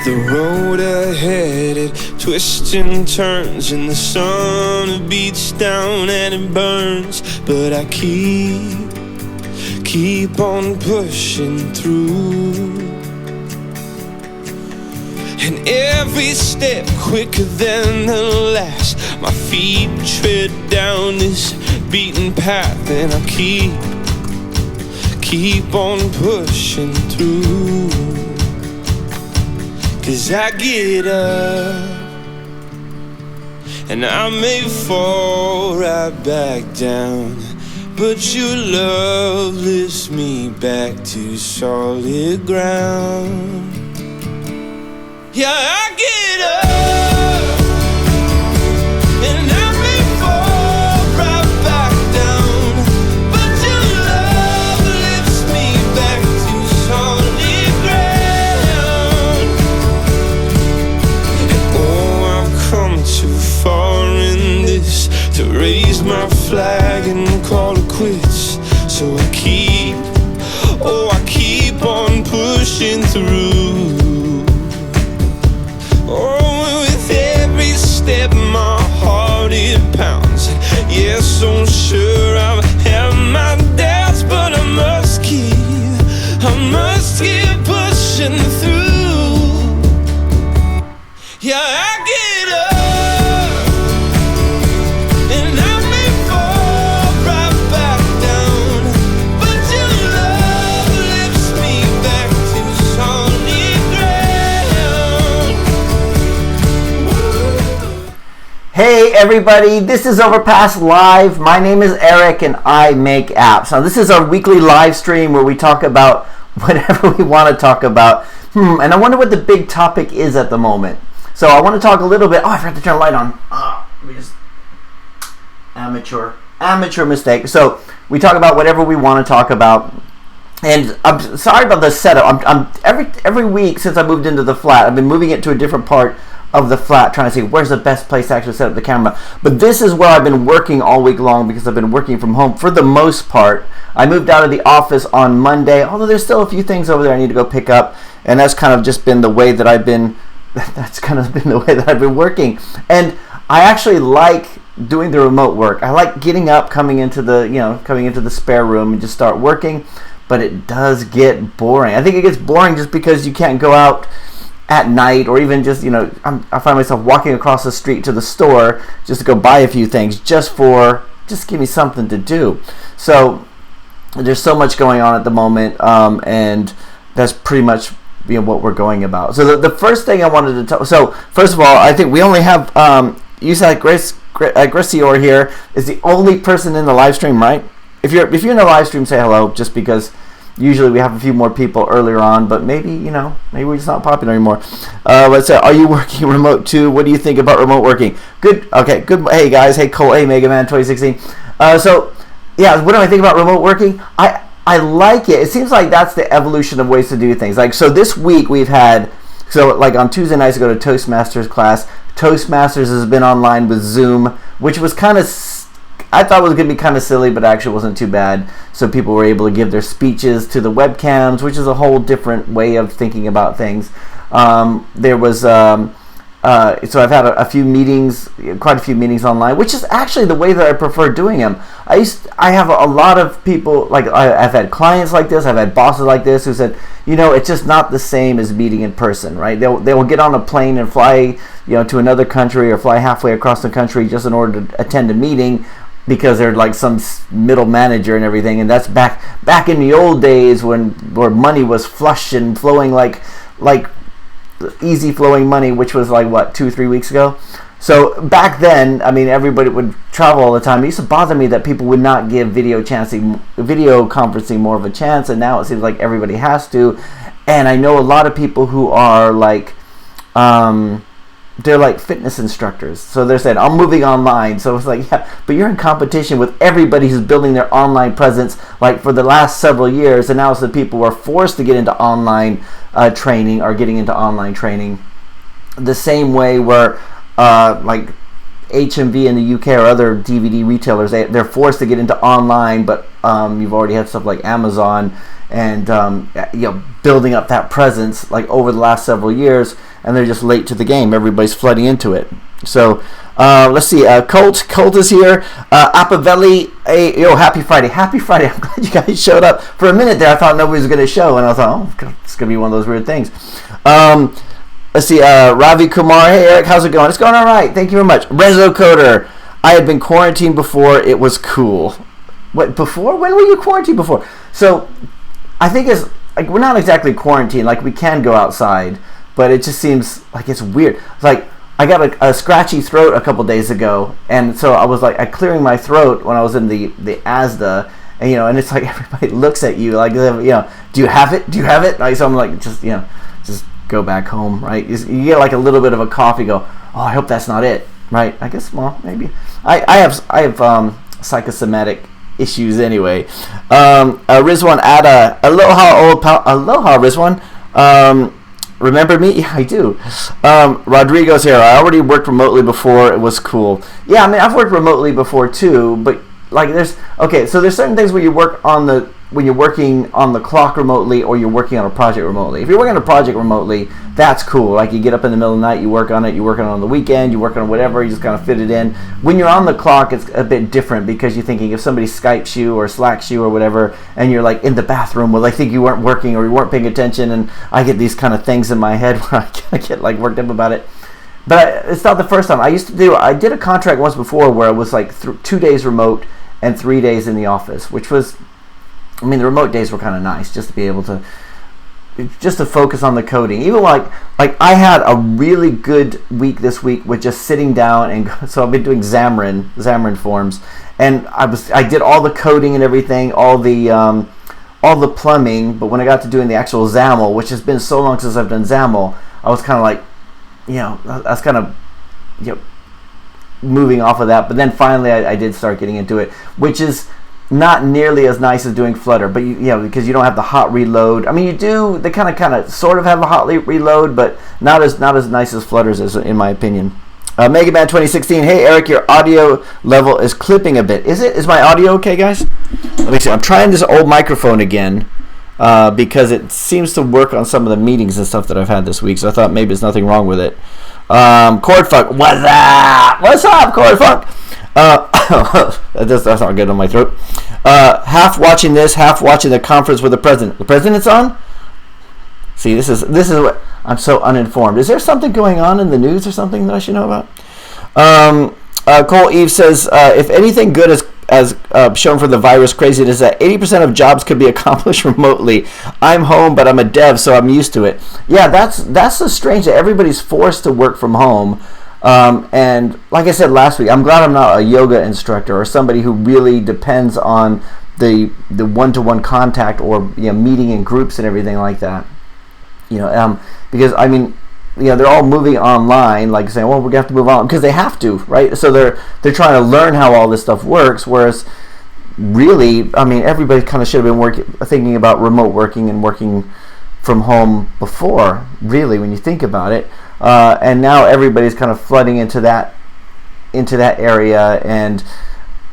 The road ahead, it twists and turns, and the sun beats down and it burns. But I keep on pushing through. And every step quicker than the last, my feet tread down this beaten path, and I keep on pushing through. 'Cause I get up, and I may fall right back down, but your love lifts me back to solid ground. Yeah, I get up, and I may fall right back down, but your love lifts me back to solid ground. And oh, I've come too far in this to raise my flag and call it quits. So I keep on pushing through. Oh, with every step my heart it pounds. Yes, so sure I have my doubts, but I must keep pushing through. Yeah, I get up, and I may fall right back down, but your love lifts me back to solid ground. Hey everybody, this is Overpass Live. My name is Eric and I make apps. Now this is our weekly live stream where we talk about whatever we want to talk about. And I wonder what the big topic is at the moment. So I want to talk a little bit. Oh, I forgot to turn the light on. Let me just... Amateur mistake. So we talk about whatever we want to talk about. And I'm sorry about the setup. I'm every week since I moved into the flat, I've been moving it to a different part of the flat, trying to see where's the best place to actually set up the camera. But this is where I've been working all week long because I've been working from home for the most part. I moved out of the office on Monday, although there's still a few things over there I need to go pick up, and that's kind of just been the way that I've been working. And I actually like doing the remote work. I like getting up, coming into the spare room and just start working, but it does get boring. I think it gets boring just because you can't go out at night, or even just, I find myself walking across the street to the store just to go buy a few things, just give me something to do. So there's so much going on at the moment, and that's pretty much what we're going about. So the first thing I wanted to tell. So first of all, I think we only have you said Gracior here is the only person in the live stream, right? If you're in the live stream, say hello, just because usually we have a few more people earlier on, but maybe we're just not popular anymore. Let's say, are you working remote too? What do you think about remote working? Good. Okay. Good. Hey guys. Hey Cole. Hey Mega Man 2016. So yeah, what do I think about remote working? I like it. It seems like that's the evolution of ways to do things. Like, so this week we've had, like on Tuesday nights I go to Toastmasters class. Toastmasters has been online with Zoom, which was I thought it was going to be kind of silly, but actually wasn't too bad. So people were able to give their speeches to the webcams, which is a whole different way of thinking about things. There was, so I've had quite a few meetings online, which is actually the way that I prefer doing them. I have a lot of people, like I've had clients like this, I've had bosses like this who said, it's just not the same as meeting in person, right? They will get on a plane and fly, to another country or fly halfway across the country just in order to attend a meeting, because they're like some middle manager and everything, and that's back in the old days where money was flush and flowing like easy flowing money, which was like 2-3 weeks ago. So back then, everybody would travel all the time. It used to bother me that people would not give video conferencing more of a chance, and now it seems like everybody has to. And I know a lot of people who are they're like fitness instructors, so they're saying I'm moving online. So it's like, yeah, but you're in competition with everybody who's building their online presence like for the last several years, and now it's the people who are forced to get into online training are getting into online training the same way where like HMV in the UK or other DVD retailers, they're forced to get into online, but you've already had stuff like Amazon and building up that presence like over the last several years. and they're just late to the game. Everybody's flooding into it. So let's see. Colt is here. Apavelli, happy Friday. Happy Friday. I'm glad you guys showed up. For a minute there, I thought nobody was going to show, and I thought, oh, it's going to be one of those weird things. Let's see. Ravi Kumar. Hey, Eric, how's it going? It's going all right. Thank you very much. Rezo Coder. I had been quarantined before. It was cool. What, before? When were you quarantined before? So I think it's like we're not exactly quarantined. Like we can go outside, but it just seems like it's weird. It's like I got a scratchy throat a couple days ago, and so I was like clearing my throat when I was in the ASDA, and and it's like everybody looks at you like, do you have it? Do you have it? Like, so I'm like, just go back home, right? You get like a little bit of a cough, you go, oh, I hope that's not it, right? I guess, well, maybe. I have psychosomatic issues anyway. Rizwan Ada, aloha Rizwan. Remember me? Yeah, I do. Rodrigo's here. I already worked remotely before. It was cool. Yeah, I mean, I've worked remotely before too, but like there's certain things where when you're working on the clock remotely or you're working on a project remotely. If you're working on a project remotely, that's cool. Like you get up in the middle of the night, you work on it, you work on the weekend, you work on whatever, you just kind of fit it in. When you're on the clock, it's a bit different because you're thinking if somebody Skypes you or Slacks you or whatever, and you're like in the bathroom, well, they think you weren't working or you weren't paying attention, and I get these kind of things in my head where I get like worked up about it. But it's not the first time. I did a contract once before where it was like 2 days remote and 3 days in the office, which was, I mean, the remote days were kind of nice just to be able to focus on the coding. Even like I had a really good week this week with just sitting down, and so I've been doing Xamarin Forms, and I did all the coding and everything, all the plumbing. But when I got to doing the actual XAML, which has been so long since I've done XAML, I was kind of like, I was kind of moving off of that. But then finally I did start getting into it, which is not nearly as nice as doing Flutter, but because you don't have the hot reload. I mean, you do. They kind of sort of have a hot reload, but not as nice as Flutter's is, in my opinion. Mega Man 2016. Hey Eric, your audio level is clipping a bit. Is it? Is my audio okay, guys? Let me see. I'm trying this old microphone again because it seems to work on some of the meetings and stuff that I've had this week. So I thought maybe there's nothing wrong with it. Chordfunk, what's up? What's up, Chordfunk? That's not good on my throat. Half watching this, half watching the conference with the president. The president's on? See, this is what I'm so uninformed. Is there something going on in the news or something that I should know about? Cole Eve says, if anything good as shown for the virus craziness, that 80% of jobs could be accomplished remotely. I'm home, but I'm a dev, so I'm used to it. Yeah, that's so strange that everybody's forced to work from home. And like I said last week, I'm glad I'm not a yoga instructor or somebody who really depends on the one-to-one contact or meeting in groups and everything like that. Because I mean, they're all moving online, like saying, well, we're gonna have to move on because they have to, right? So they're trying to learn how all this stuff works. Whereas, really, I mean, everybody kind of should have been thinking about remote working and working from home before. Really, when you think about it. And now everybody's kind of flooding into that area, and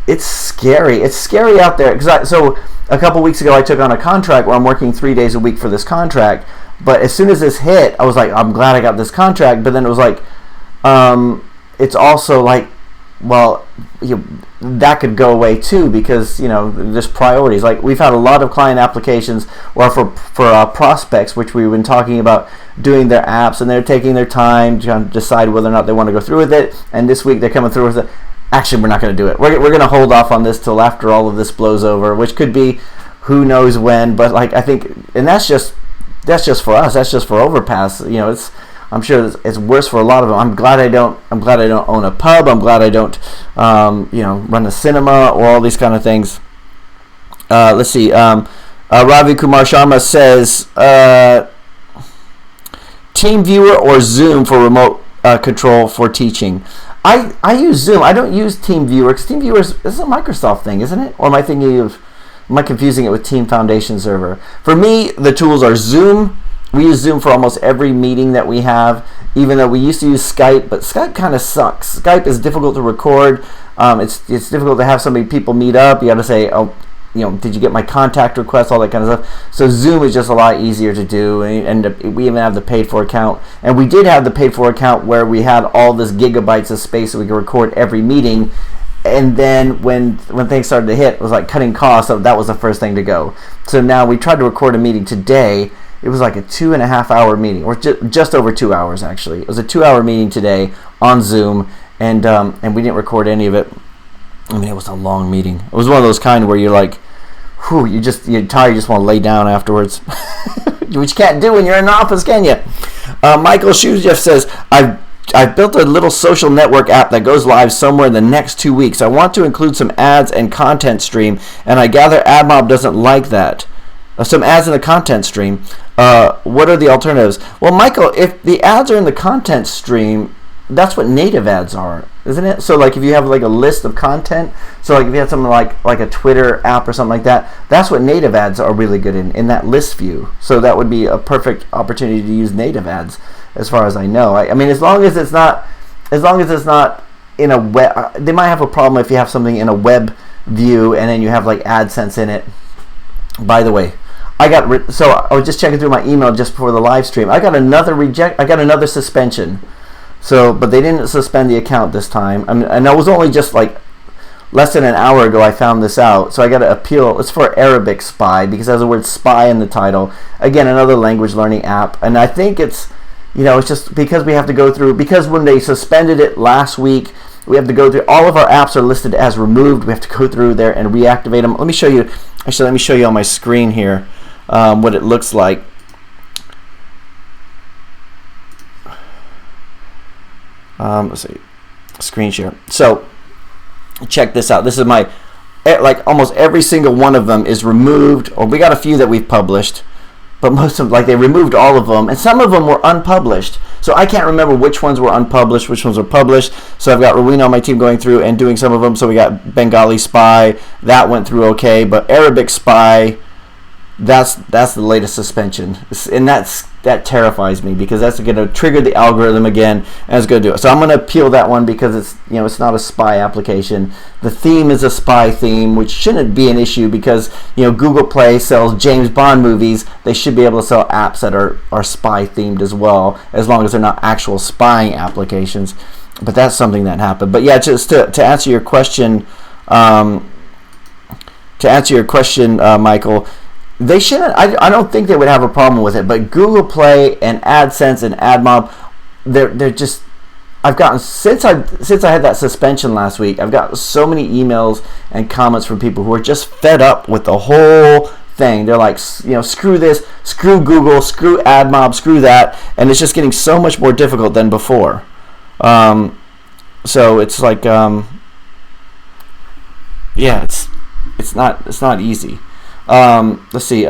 it's scary. It's scary out there. So a couple weeks ago, I took on a contract where I'm working 3 days a week for this contract. But as soon as this hit, I was like, I'm glad I got this contract. But then it was like, it's also like, well, that could go away too because there's priorities. Like we've had a lot of client applications or for prospects, which we've been talking about doing their apps, and they're taking their time to decide whether or not they want to go through with it. And this week they're coming through with it. Actually, we're not going to do it. We're going to hold off on this till after all of this blows over, which could be who knows when. But like I think, and that's just for us. That's just for Overpass. I'm sure it's worse for a lot of them. I'm glad I don't own a pub. I'm glad I don't, run a cinema or all these kind of things. Let's see. Ravi Kumar Sharma says, TeamViewer or Zoom for remote control for teaching. I use Zoom. I don't use TeamViewer because TeamViewer is a Microsoft thing, isn't it? Or am I confusing it with Team Foundation Server? For me, the tools are Zoom. We use Zoom for almost every meeting that we have, even though we used to use Skype, but Skype kind of sucks. Skype is difficult to record. It's difficult to have people meet up. You got to say, oh, did you get my contact request, all that kind of stuff. So Zoom is just a lot easier to do, and we even have the paid for account. And we did have the paid for account where we had all this gigabytes of space so we could record every meeting. And then when things started to hit, it was like cutting costs, so that was the first thing to go. So now we tried to record a meeting today. It was like a 2.5 hour meeting, or just over 2 hours actually. It was a 2 hour meeting today on Zoom, and we didn't record any of it. I mean, it was a long meeting. It was one of those kind where you're like, whew, you're tired, you just want to lay down afterwards. Which you can't do when you're in the office, can you? Michael Shoesjeff says, I've built a little social network app that goes live somewhere in the next 2 weeks. I want to include some ads and content stream, and I gather AdMob doesn't like that. Some ads in the content stream. What are the alternatives? Well, Michael, if the ads are in the content stream, that's what native ads are, isn't it? So like if you have like a list of content, so like if you have something like a Twitter app or something like that, that's what native ads are really good in that list view. So that would be a perfect opportunity to use native ads, as far as I know. I mean, as long as it's not in a web, they might have a problem if you have something in a web view and then you have like AdSense in it. By the way, so I was just checking through my email just before the live stream. I got another suspension. So, but they didn't suspend the account this time. I mean, and it was only just like less than an hour ago I found this out. So I got to appeal. It's for Arabic Spy because it has the word spy in the title. Again, another language learning app. And I think it's just because we have to go through, because when they suspended it last week, we have to go through, all of our apps are listed as removed. We have to go through there and reactivate them. Let me show you on my screen here what it looks like. Let's see, screen share. So check this out. This is my, like almost every single one of them is removed, or we got a few that we've published, but most of them, like they removed all of them, and some of them were unpublished. So I can't remember which ones were unpublished, which ones were published. So I've got Rowena on my team going through and doing some of them. So we got Bengali Spy, that went through okay, but Arabic Spy, that's the latest suspension, and that terrifies me because that's going to trigger the algorithm again, and it's going to do it. So I'm going to appeal that one because it's not a spy application. The theme is a spy theme, which shouldn't be an issue because Google Play sells James Bond movies. They should be able to sell apps that are spy themed as well, as long as they're not actual spying applications. But that's something that happened. But yeah, just to answer your question, Michael. They shouldn't. I don't think they would have a problem with it. But Google Play and AdSense and AdMob, they're just. I've gotten since I had that suspension last week. I've gotten so many emails and comments from people who are just fed up with the whole thing. They're like, screw this, screw Google, screw AdMob, screw that, and it's just getting so much more difficult than before. So it's like, it's not easy. Let's see.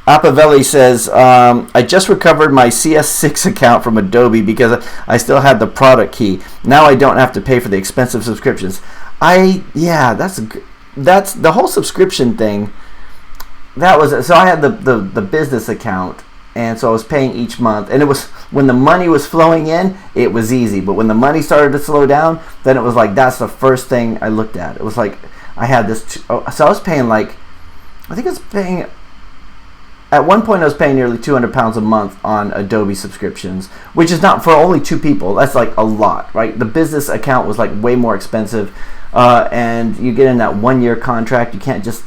Apavelli says, I just recovered my CS6 account from Adobe because I still had the product key. Now I don't have to pay for the expensive subscriptions. That's the whole subscription thing. So I had the business account, and so I was paying each month, and it was when the money was flowing in, it was easy. But when the money started to slow down, then it was like that's the first thing I looked at. It was like I had this. So I was paying at one point I was paying nearly £200 a month on Adobe subscriptions, which is not for only two people. That's like a lot, right? The business account was like way more expensive, and you get in that 1-year contract. You can't just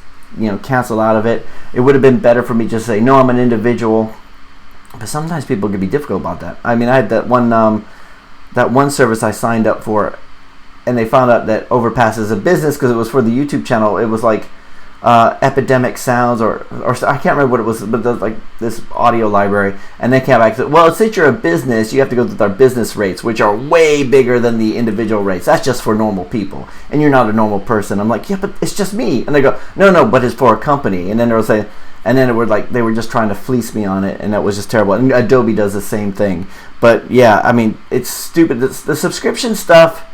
cancel out of it. It would have been better for me just to say no, I'm an individual. But sometimes people can be difficult about that. I mean, I had that one service I signed up for, and they found out that Overpass is a business because it was for the YouTube channel. It was like Epidemic Sounds or I can't remember what it was, but there's like this audio library, and they came back and said, well, since you're a business, you have to go with our business rates, which are way bigger than the individual rates. That's just for normal people, and you're not a normal person. I'm like, yeah, but it's just me. And they go, no, but it's for a company. And then they were saying, and then they were just trying to fleece me on it, and that was just terrible. And Adobe does the same thing. But yeah, I mean, it's stupid. The subscription stuff.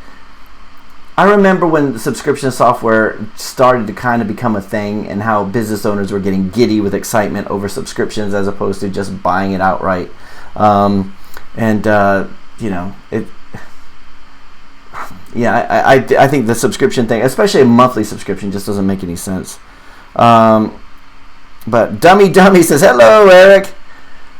I remember when the subscription software started to kind of become a thing, and how business owners were getting giddy with excitement over subscriptions as opposed to just buying it outright. Yeah, I think the subscription thing, especially a monthly subscription, just doesn't make any sense. But Dummy says, hello, Eric.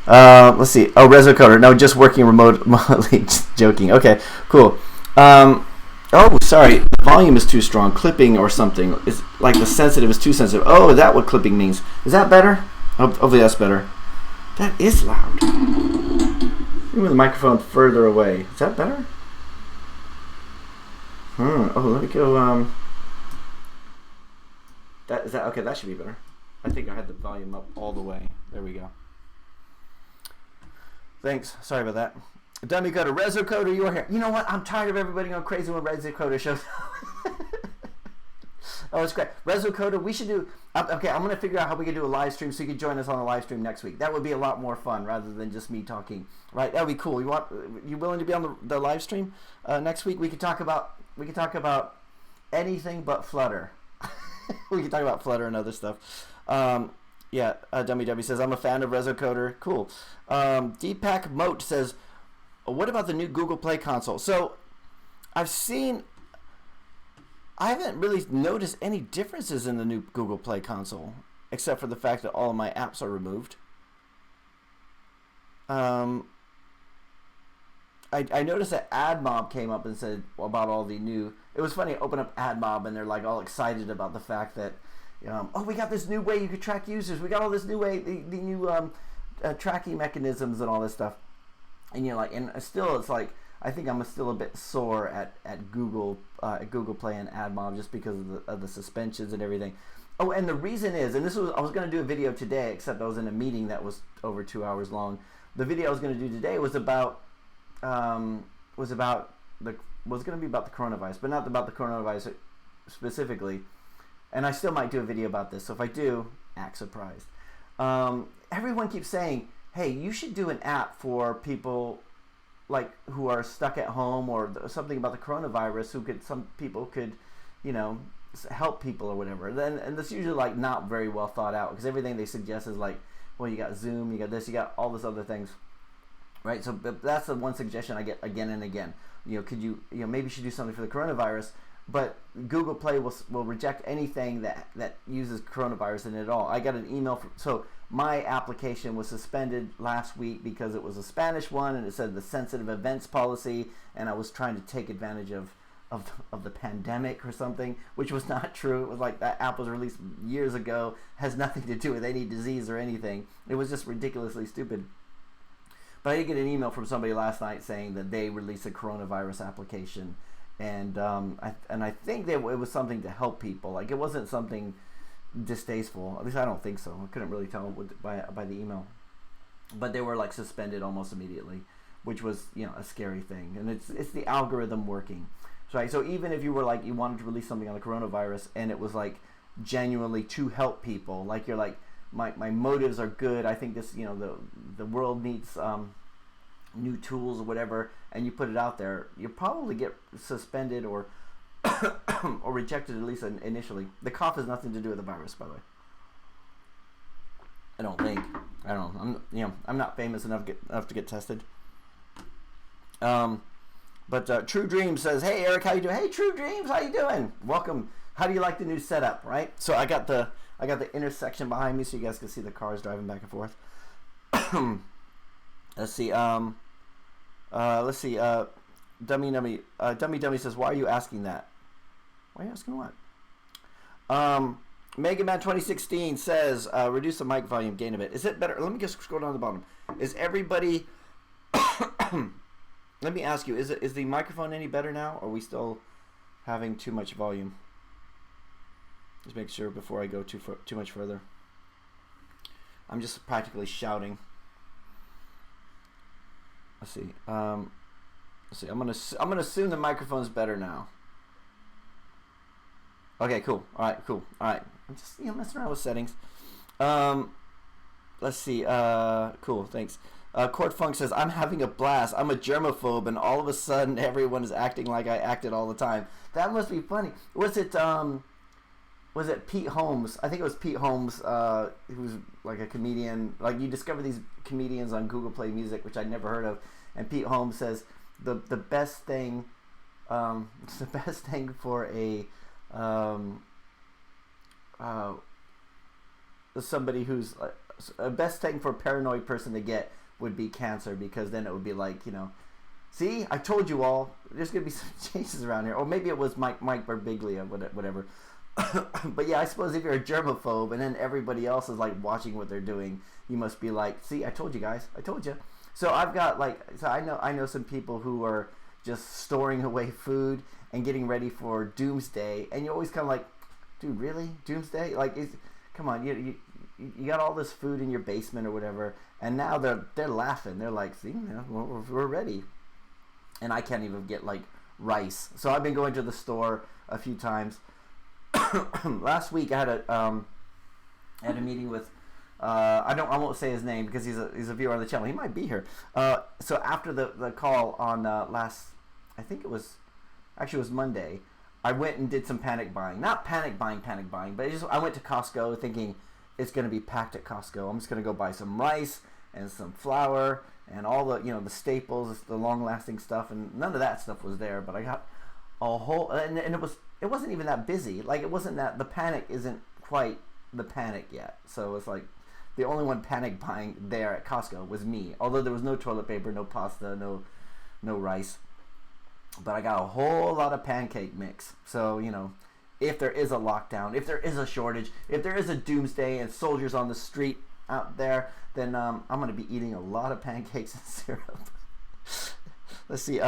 Let's see. Oh, ResoCoder. No, just working remotely. Just joking. Okay, cool. Oh, sorry. The volume is too strong. Clipping or something. It's like the sensitive is too sensitive. Oh, is that what clipping means? Is that better? Hopefully that's better. That is loud. Move the microphone further away. Is that better? Oh, let me go. Is that okay? That should be better. I think I had the volume up all the way. There we go. Thanks. Sorry about that. Dummy Coder, ResoCoder, you're here. You know what? I'm tired of everybody going crazy when ResoCoder shows up. Oh, it's great. ResoCoder, we should do... Okay, I'm going to figure out how we can do a live stream so you can join us on a live stream next week. That would be a lot more fun rather than just me talking. Right? That would be cool. You willing to be on the live stream next week? We could talk about anything but Flutter. We can talk about Flutter and other stuff. Yeah, Dummy says, I'm a fan of ResoCoder. Cool. Deepak Moat says, what about the new Google Play console? So, I haven't really noticed any differences in the new Google Play console, except for the fact that all of my apps are removed. I noticed that AdMob came up and said about all the new... It was funny, open up AdMob and they're like all excited about the fact that oh, we got this new way you could track users. We got all this new way, the new tracking mechanisms and all this stuff. And you're like, and still, it's like, I think I'm still a bit sore at Google Play and AdMob just because of the suspensions and everything. Oh, and the reason is, and I was going to do a video today, except I was in a meeting that was over 2 hours long. The video I was going to do today was about the coronavirus, but not about the coronavirus specifically. And I still might do a video about this, so if I do, act surprised. Everyone keeps saying, hey, you should do an app for people like who are stuck at home, or something about the coronavirus, some people could, help people or whatever. And that's usually like not very well thought out, because everything they suggest is like, well, you got Zoom, you got this, you got all this other things, right? So that's the one suggestion I get again and again. Could you maybe you should do something for the coronavirus. But Google Play will reject anything that uses coronavirus in it at all. I got an email so my application was suspended last week because it was a Spanish one, and it said the sensitive events policy, and I was trying to take advantage of the pandemic or something, which was not true. It was like that app was released years ago, has nothing to do with any disease or anything. It was just ridiculously stupid. But I did get an email from somebody last night saying that they released a coronavirus application. And I think that it was something to help people. Like, it wasn't something distasteful. At least I don't think so. I couldn't really tell by the email. But they were like suspended almost immediately, which was a scary thing. And it's the algorithm working, right? So even if you were like you wanted to release something on the coronavirus and it was like genuinely to help people, like you're like my motives are good. I think this the world needs new tools or whatever, and you put it out there, you probably get suspended or or rejected, at least initially. The cough has nothing to do with the virus, by the way. I don't think. I don't know. I'm not famous enough to get tested. But True Dreams says, "Hey Eric, how you doing?" Hey True Dreams, how you doing? Welcome. How do you like the new setup? Right. So I got the intersection behind me, so you guys can see the cars driving back and forth. Let's see. Dummy says, "Why are you asking that?" Why are you asking what? Mega Man 2016 says, "Reduce the mic volume gain a bit. Is it better?" Let me just scroll down to the bottom. Is everybody? Let me ask you: Is the microphone any better now? Or are we still having too much volume? Just make sure before I go too much further. I'm just practically shouting. Let's see. Let's see. I'm gonna assume the microphone's better now. Okay, cool. All right, cool. All right. I'm just messing around with settings. Let's see. Cool. Thanks. Court Funk says, "I'm having a blast. I'm a germaphobe, and all of a sudden everyone is acting like I acted all the time." That must be funny. Was it Pete Holmes? I think it was Pete Holmes, who's like a comedian. Like, you discover these comedians on Google Play Music, which I'd never heard of. And Pete Holmes says the best thing It's the best thing for a somebody who's best thing for a paranoid person to get would be cancer, because then it would be like, see, I told you all, there's gonna be some changes around here. Or maybe it was Mike Birbiglia, whatever. But yeah, I suppose if you're a germaphobe and then everybody else is like watching what they're doing, you must be like, see, I told you guys, I told you. So I've got I know some people who are just storing away food and getting ready for doomsday, and you're always kind of like, dude, really, doomsday? Like, come on, you got all this food in your basement or whatever, and now they're laughing. They're like, see, we're ready, and I can't even get like rice. So I've been going to the store a few times. Last week I had a meeting with I won't say his name because he's a viewer on the channel. He might be here. So after the call on I think it was Monday, I went and did some panic buying. Not panic buying, but I went to Costco thinking it's going to be packed at Costco. I'm just going to go buy some rice and some flour and all the the staples, the long lasting stuff, and none of that stuff was there. But I got a whole, and it wasn't even that busy. Like, it wasn't that, the panic isn't quite the panic yet. So it's like the only one panic buying there at Costco was me. Although there was no toilet paper, no pasta, no rice. But I got a whole lot of pancake mix. So, if there is a lockdown, if there is a shortage, if there is a doomsday and soldiers on the street out there, then I'm going to be eating a lot of pancakes and syrup. Let's see.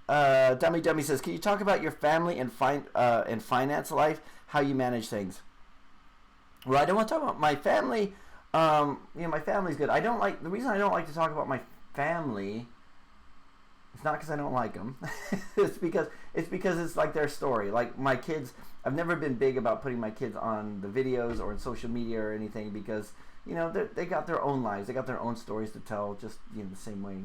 Dummy says, can you talk about your family and finance life, how you manage things? Well, I don't want to talk about my family. My family's good. The reason I don't like to talk about my family, it's not because I don't like them. it's because it's like their story. Like, my kids, I've never been big about putting my kids on the videos or in social media or anything, because they got their own lives, they got their own stories to tell. Just the same way,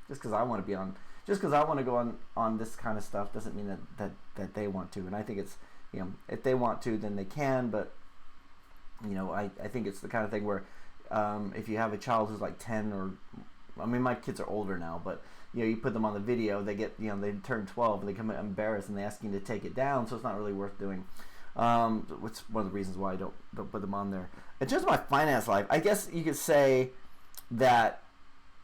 just because I want to be on, just because I want to go on this kind of stuff doesn't mean that they want to. And I think it's, if they want to, then they can. But I think it's the kind of thing where if you have a child who's like 10 or, I mean, my kids are older now, but you put them on the video, they get, they turn 12 and they come embarrassed and they ask you to take it down, so it's not really worth doing. Which one of the reasons why I don't put them on there. In terms of my finance life, I guess you could say that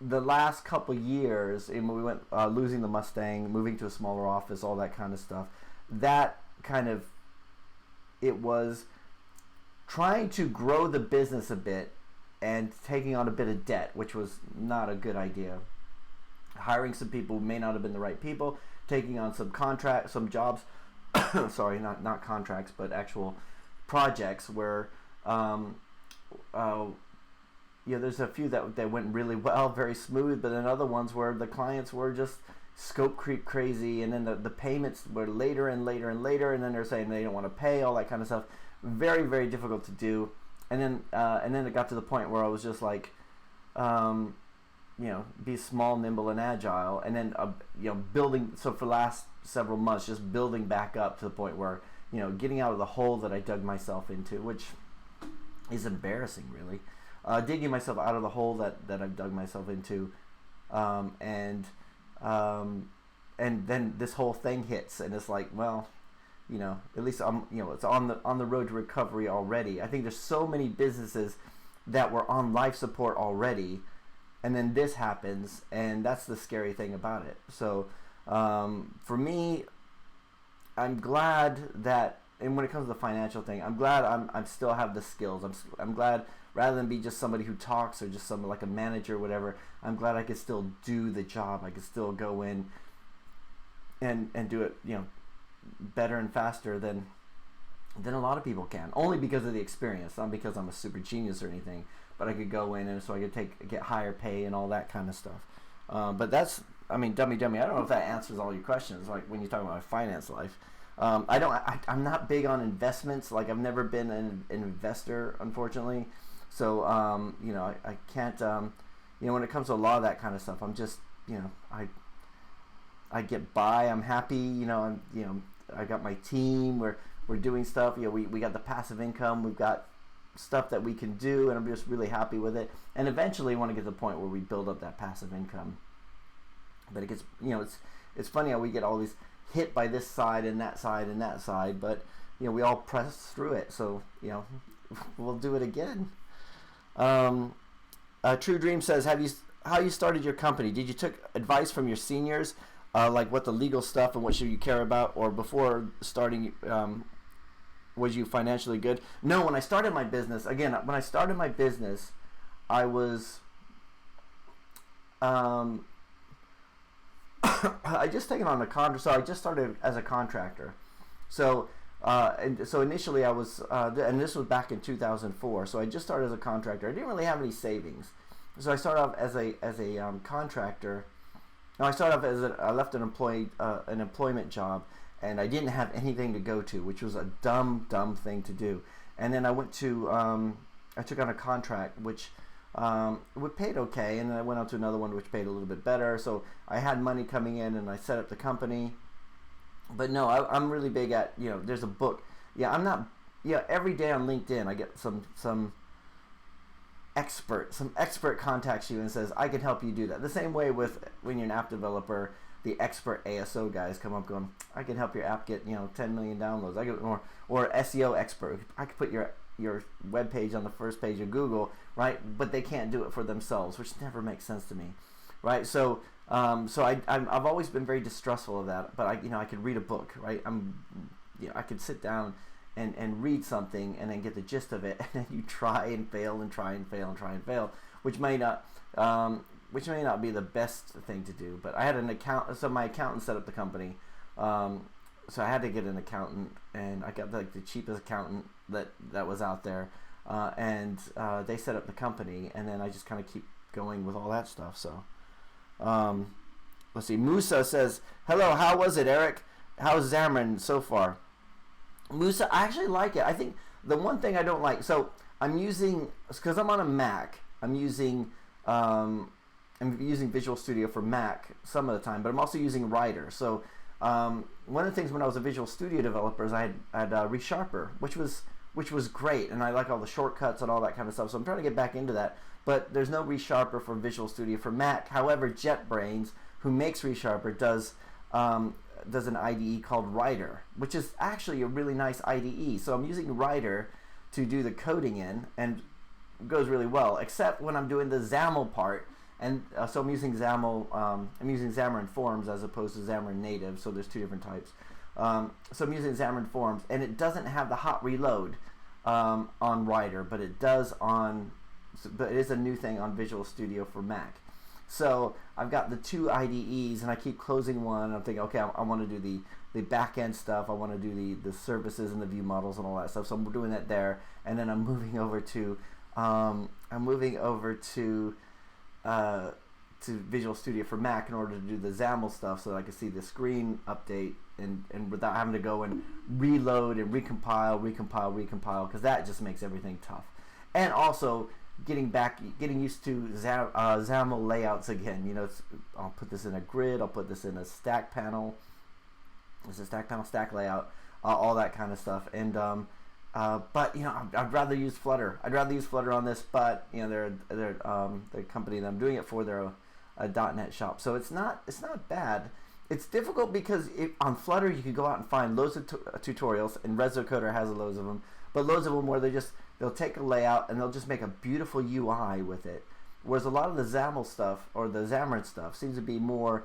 the last couple years, when we went losing the Mustang, moving to a smaller office, all that kind of stuff, that kind of, it was trying to grow the business a bit and taking on a bit of debt, which was not a good idea. Hiring some people who may not have been the right people, taking on some jobs, sorry, not contracts, but actual projects where, there's a few that went really well, very smooth, but then other ones where the clients were just scope creep crazy, and then the payments were later and later and later, and then they're saying they don't want to pay, all that kind of stuff. Very, very difficult to do. And then it got to the point where I was just like, be small, nimble, and agile. And then, building. So for the last several months, just building back up to the point where, getting out of the hole that I dug myself into, which is embarrassing, really. Digging myself out of the hole that I've dug myself into, and then this whole thing hits, and it's like, well, at least I'm, it's on the road to recovery already. I think there's so many businesses that were on life support already, and then this happens, and that's the scary thing about it. So, for me, I'm glad that, and when it comes to the financial thing, I'm glad I'm still have the skills. I'm glad, rather than be just somebody who talks or just someone like a manager or whatever, I'm glad I can still do the job. I can still go in and do it, better and faster than a lot of people can, only because of the experience, not because I'm a super genius or anything, but I could go in and so I could get higher pay and all that kind of stuff. But that's, I mean, dummy, I don't know if that answers all your questions, like when you talk about my finance life. I'm not big on investments. Like, I've never been an investor, unfortunately. So, I can't, when it comes to a lot of that kind of stuff, I'm just, I get by. I'm happy. I got my team. We're doing stuff. We got the passive income. We've got stuff that we can do, and I'm just really happy with it. And eventually, I want to get to the point where we build up that passive income. But it gets, it's funny how we get all these hit by this side and that side and that side, but we all press through it. So we'll do it again. True Dream says, how you started your company? Did you took advice from your seniors, like what the legal stuff and what should you care about, or before starting, was you financially good? No, when I started my business, I was, I just taken on a contract. So I just started as a contractor. So so initially I was, and this was back in 2004. So I just started as a contractor. I didn't really have any savings. So I started off as a contractor. No, I started off I left an employment job, and I didn't have anything to go to, which was a dumb thing to do. And then I went to, I took on a contract, which paid okay, and then I went on to another one which paid a little bit better. So I had money coming in, and I set up the company. But no, I'm really big at, there's a book. Yeah, I'm not. Yeah, every day on LinkedIn, I get some expert contacts you and says, I can help you do that. The same way with when you're an app developer, the expert ASO guys come up going, I can help your app get 10 million downloads. I get more, or SEO expert, I could put your web page on the first page of Google, right? But they can't do it for themselves, which never makes sense to me, right? So I've always been very distrustful of that. But I could read a book, right? I could sit down and read something and then get the gist of it, and then you try and fail and try and fail and try and fail, which may not be the best thing to do. But I had an account, so my accountant set up the company, so I had to get an accountant, and I got the cheapest accountant that was out there, and they set up the company, and then I just kind of keep going with all that stuff. So let's see. Musa says, hello, how was it, Eric? How's Xamarin so far? Musa, I actually like it. I think the one thing I don't like, so I'm using, because I'm on a Mac, I'm using Visual Studio for Mac some of the time, but I'm also using Writer. So one of the things when I was a Visual Studio developer is I had ReSharper, which was great, and I like all the shortcuts and all that kind of stuff. So I'm trying to get back into that, but there's no ReSharper for Visual Studio for Mac. However, JetBrains, who makes ReSharper, does an IDE called Writer, which is actually a really nice IDE. So I'm using Writer to do the coding in, and it goes really well, except when I'm doing the XAML part. And so I'm using XAML, I'm using Xamarin Forms as opposed to Xamarin Native, so there's two different types. So I'm using Xamarin Forms, and it doesn't have the hot reload on Writer, but it does but it is a new thing on Visual Studio for Mac. So I've got the two IDEs, and I keep closing one, and I'm thinking, okay, I want to do the back end stuff. I want to do the services and the view models and all that stuff. So I'm doing that there, and then I'm moving over to Visual Studio for Mac in order to do the XAML stuff, so that I can see the screen update and without having to go and reload and recompile, because that just makes everything tough. And also getting used to XAML layouts again. I'll put this in a grid, I'll put this in a stack panel. It's a stack panel, stack layout, all that kind of stuff. And but I'd rather use Flutter. I'd rather use Flutter on this, but they're the company that I'm doing it for, they're a .NET shop, so it's not bad. It's difficult because on Flutter you can go out and find loads of tutorials, and ResoCoder has loads of them, but loads of them where they'll take a layout and they'll just make a beautiful UI with it. Whereas a lot of the XAML stuff or the Xamarin stuff seems to be more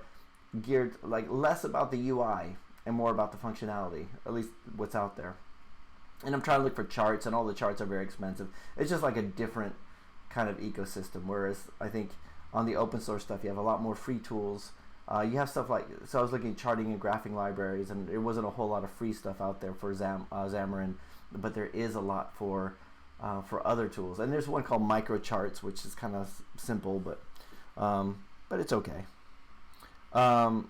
geared, like less about the UI and more about the functionality, at least what's out there. And I'm trying to look for charts, and all the charts are very expensive. It's just like a different kind of ecosystem, whereas I think on the open source stuff you have a lot more free tools. You have stuff like, so I was looking at charting and graphing libraries, and there wasn't a whole lot of free stuff out there for Xamarin, but there is a lot for other tools. And there's one called Microcharts, which is kind of simple, but it's okay. And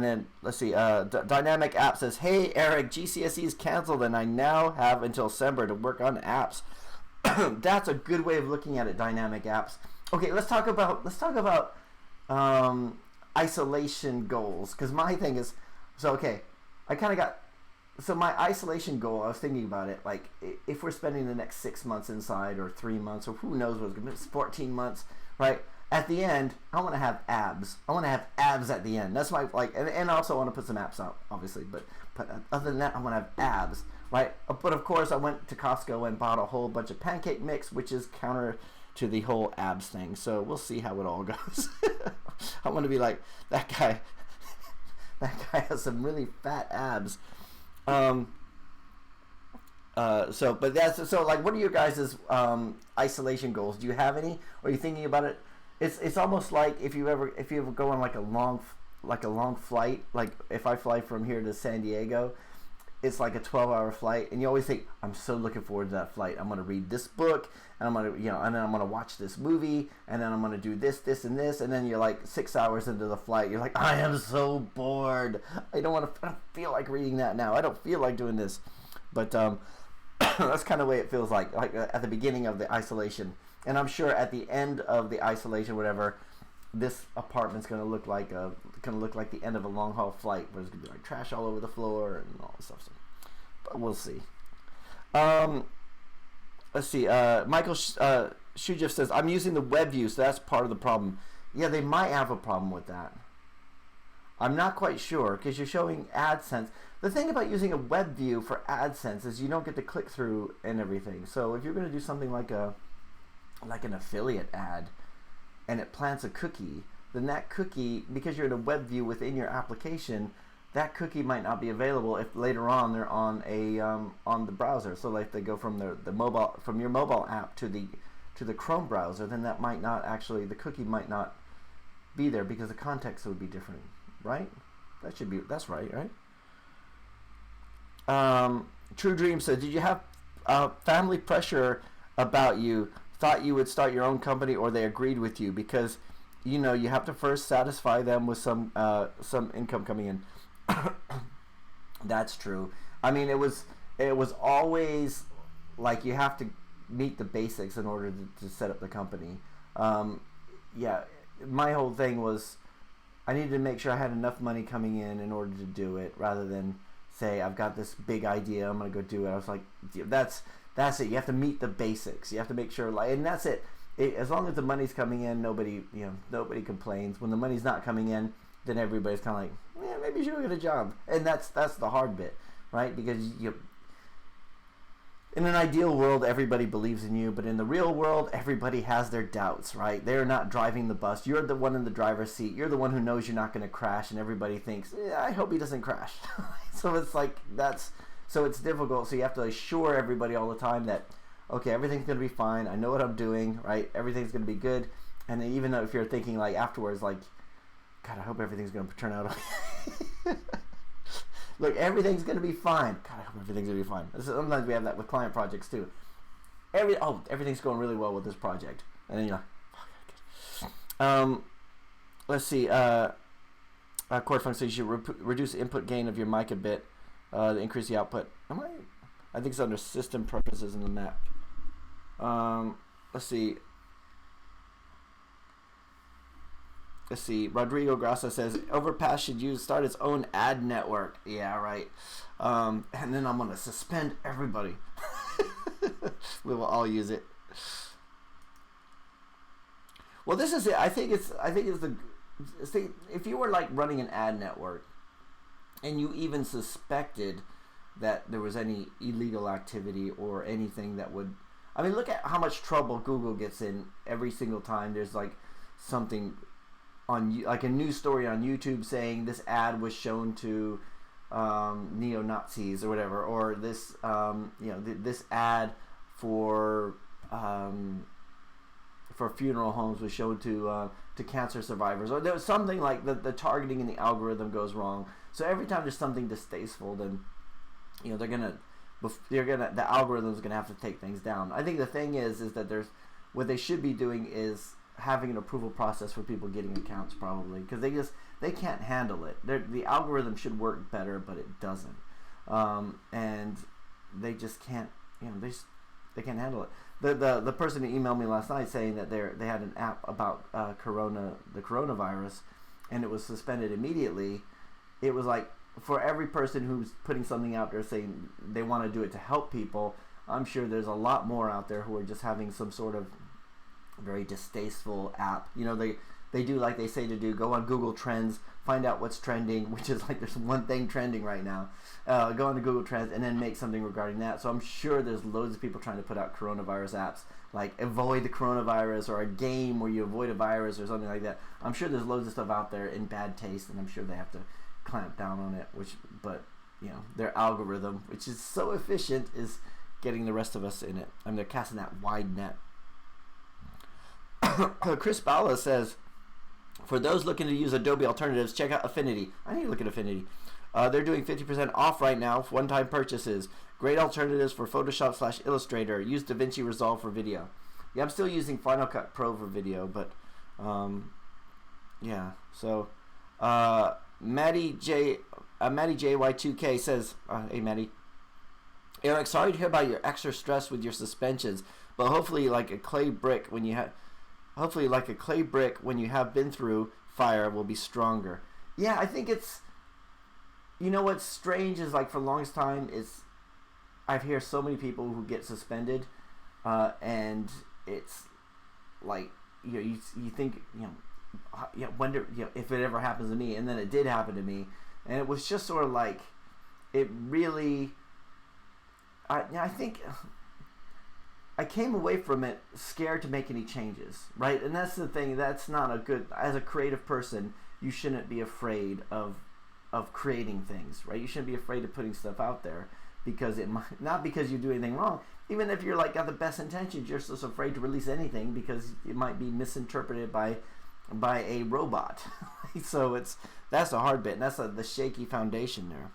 then let's see. Dynamic App says, "Hey Eric, GCSE is canceled, and I now have until December to work on apps." That's a good way of looking at it. Dynamic Apps. Okay, let's talk about isolation goals, because my thing is, my isolation goal, I was thinking about it, like if we're spending the next 6 months inside, or 3 months, or who knows what's going to be, 14 months, right? at the end, I want to have abs. I want to have abs at the end. That's my and I also want to put some apps out, obviously. But other than that, I want to have abs, right? But of course, I went to Costco and bought a whole bunch of pancake mix, which is counter to the whole abs thing. So we'll see how it all goes. I want to be like that guy. That guy has some really fat abs. But that's so. Like, what are your guys' isolation goals? Do you have any? Or are you thinking about it? It's almost like if you ever go on like a long flight. Like if I fly from here to San Diego, it's like a 12-hour flight, and you always think, I'm so looking forward to that flight. I'm going to read this book, and I'm going to and then I'm going to watch this movie, and then I'm going to do this, and this, and then you're like 6 hours into the flight. You're like, I am so bored. I don't feel like reading that now. I don't feel like doing this, but that's kind of the way it feels like at the beginning of the isolation. And I'm sure at the end of the isolation, whatever, this apartment's going to look like the end of a long haul flight, where there's going to be like trash all over the floor and all this stuff. So, but we'll see. Let's see. Michael Shujif says, I'm using the web view, so that's part of the problem. Yeah, they might have a problem with that. I'm not quite sure, because you're showing AdSense. The thing about using a web view for AdSense is you don't get to click through and everything. So if you're going to do something like an affiliate ad, and it plants a cookie, then that cookie, because you're in a web view within your application, that cookie might not be available if later on they're on the browser. So like they go from from your mobile app to the Chrome browser, then that might not actually, the cookie might not be there because the context would be different, right? That's right? True Dream said, did you have family pressure about you? Thought you would start your own company, or they agreed with you? Because you have to first satisfy them with some income coming in. That's true. I mean, it was always like you have to meet the basics in order to set up the company. Yeah, my whole thing was I needed to make sure I had enough money coming in order to do it, rather than say I've got this big idea, I'm gonna go do it. I was like, that's it. You have to meet the basics. You have to make sure, and that's it. As long as the money's coming in, nobody complains. When the money's not coming in, then everybody's kind of like, yeah, maybe you should go get a job. And that's the hard bit, right? Because in an ideal world, everybody believes in you, but in the real world, everybody has their doubts, right? They're not driving the bus. You're the one in the driver's seat. You're the one who knows you're not going to crash, and everybody thinks, I hope he doesn't crash. So it's like so it's difficult. So you have to assure everybody all the time that, okay, everything's going to be fine. I know what I'm doing, right? Everything's going to be good. And then even though if you're thinking like afterwards, like, God, I hope everything's going to turn out okay. Look, everything's going to be fine. God, I hope everything's going to be fine. Sometimes we have that with client projects too. Everything's going really well with this project. And then you're like, fuck, let's see. Chord function says you should reduce the input gain of your mic a bit to increase the output. I think it's under system preferences in the Mac. Let's see. Rodrigo Grassa says Overpass should start its own ad network. Yeah, right. And then I'm gonna suspend everybody. We will all use it. Well, this is it. I think it's if you were like running an ad network, and you even suspected that there was any illegal activity or anything that would, I mean, look at how much trouble Google gets in every single time there's like something on, like a news story on YouTube saying this ad was shown to neo-Nazis or whatever, or this this ad for funeral homes was shown to cancer survivors, or there was something like the targeting in the algorithm goes wrong. So every time there's something distasteful, then the algorithm's gonna have to take things down. I think the thing is that there's, what they should be doing is having an approval process for people getting accounts, probably, because they can't handle it. The algorithm should work better, but it doesn't, and they just can't. They can't handle it. The person who emailed me last night saying that they had an app about the coronavirus, and it was suspended immediately. It was like, for every person who's putting something out there saying they want to do it to help people, I'm sure there's a lot more out there who are just having some sort of very distasteful app. They do like they say to do. Go on Google Trends, find out what's trending, which is like there's one thing trending right now. Go on to Google Trends and then make something regarding that. So I'm sure there's loads of people trying to put out coronavirus apps, like avoid the coronavirus or a game where you avoid a virus or something like that. I'm sure there's loads of stuff out there in bad taste, and I'm sure they have to clamp down on it. But their algorithm, which is so efficient, is getting the rest of us in it. They're casting that wide net. Chris Bala says, for those looking to use Adobe alternatives, check out Affinity. I need to look at Affinity. They're doing 50% off right now for one-time purchases. Great alternatives for Photoshop / Illustrator. Use DaVinci Resolve for video. Yeah, I'm still using Final Cut Pro for video, but yeah. So Maddie JY2K says, hey Maddie, Eric, sorry to hear about your extra stress with your suspensions, but hopefully like a clay brick when you have been through fire will be stronger. Yeah, I think it's, what's strange is like for the longest time is I've heard so many people who get suspended, and it's like you think wonder if it ever happens to me, and then it did happen to me, and it was just sort of like it really. I think I came away from it scared to make any changes, right? And that's the thing. That's not a good. As a creative person, you shouldn't be afraid of creating things, right? You shouldn't be afraid of putting stuff out there because it might not because you do anything wrong. Even if you're like got the best intentions, you're just afraid to release anything because it might be misinterpreted by a robot. So that's the hard bit, and that's the shaky foundation there.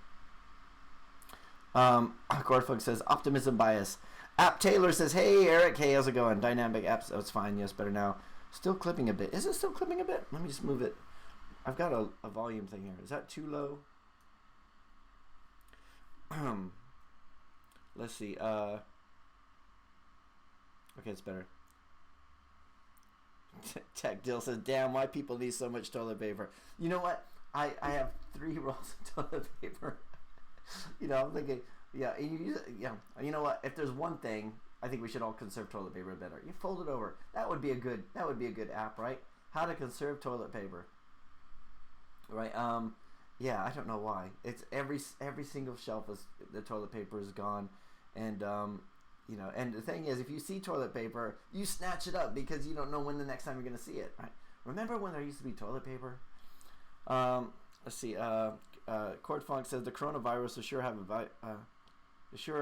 Cordfug says optimism bias. App Taylor says, hey Eric, hey, how's it going? Dynamic apps, oh, it's fine, yes, better now. Still clipping a bit. Is it still clipping a bit? Let me just move it. I've got a volume thing here. Is that too low? Let's see. Okay, it's better. Tech Dill says, damn, why people need so much toilet paper. You know what? I have 3 rolls of toilet paper. I'm thinking, yeah, you know what? If there's one thing, I think we should all conserve toilet paper better. You fold it over. That would be a good app, right? How to conserve toilet paper. Right? Yeah, I don't know why. It's every single shelf is the toilet paper is gone, and and the thing is, if you see toilet paper, you snatch it up because you don't know when the next time you're going to see it. Right? Remember when there used to be toilet paper? Let's see. Cord Funk says the coronavirus sure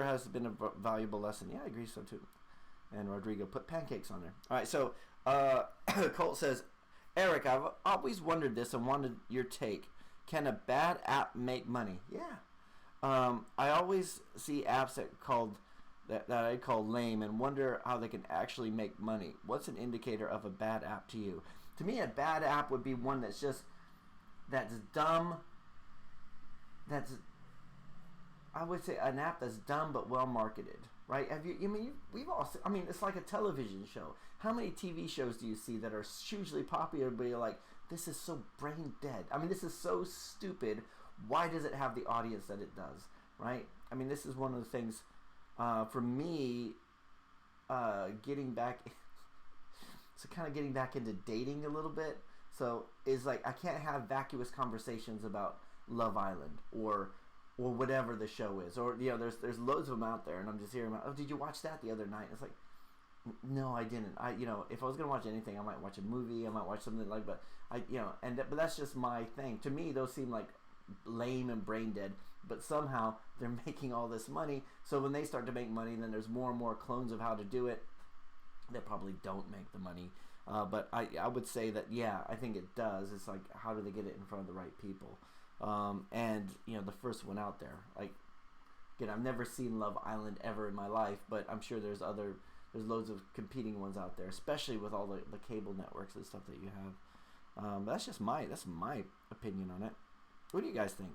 has been a valuable lesson. Yeah, I agree so too. And Rodrigo put pancakes on there. All right, so Colt says, Eric, I've always wondered this and wanted your take. Can a bad app make money? Yeah. I always see apps that I call lame and wonder how they can actually make money. What's an indicator of a bad app to you? To me, a bad app would be one that's dumb. I would say an app that's dumb but well marketed, right? We've all seen, it's like a television show. How many TV shows do you see that are hugely popular but you're like, this is so brain dead. This is so stupid. Why does it have the audience that it does, right? This is one of the things for me getting back into dating a little bit. So is like I can't have vacuous conversations about Love Island or whatever the show is, or there's loads of them out there, and I'm just hearing about, oh, did you watch that the other night? And it's like, no, I didn't. If I was gonna watch anything, I might watch a movie, I might watch something like, but but that's just my thing. To me, those seem like lame and brain dead, but somehow they're making all this money. So when they start to make money, then there's more and more clones of how to do it that probably don't make the money. But I would say that, yeah, I think it does. It's like, how do they get it in front of the right people? And the first one out there, like, again, I've never seen Love Island ever in my life, but I'm sure there's loads of competing ones out there, especially with all the cable networks and stuff that you have. But that's my opinion on it. What do you guys think?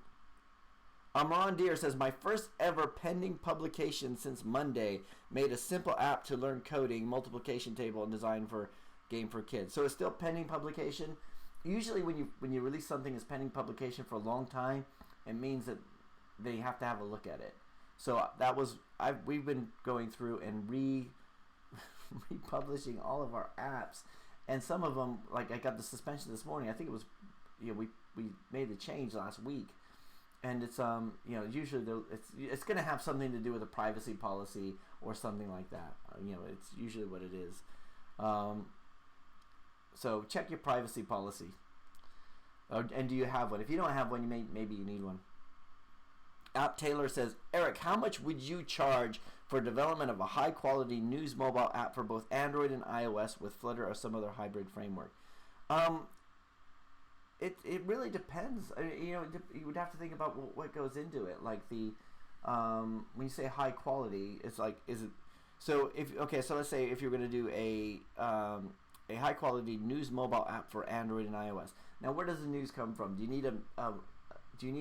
Amron Deer says, my first ever pending publication since Monday made a simple app to learn coding, multiplication table, and design for game for kids. So it's still pending publication. Usually when you release something as pending publication for a long time, it means that they have to have a look at it. So we've been going through and republishing all of our apps, and some of them, like I got the suspension this morning. I think it was, we made the change last week, and it's usually it's going to have something to do with a privacy policy or something like that. It's usually what it is. So check your privacy policy. And do you have one? If you don't have one, maybe you need one. App Taylor says, Eric, how much would you charge for development of a high-quality news mobile app for both Android and iOS with Flutter or some other hybrid framework? It really depends. You would have to think about what goes into it. Like when you say high quality, it's like, is it? So so let's say if you're going to do a high quality news mobile app for Android and iOS. Now, where does the news come from? Do you need a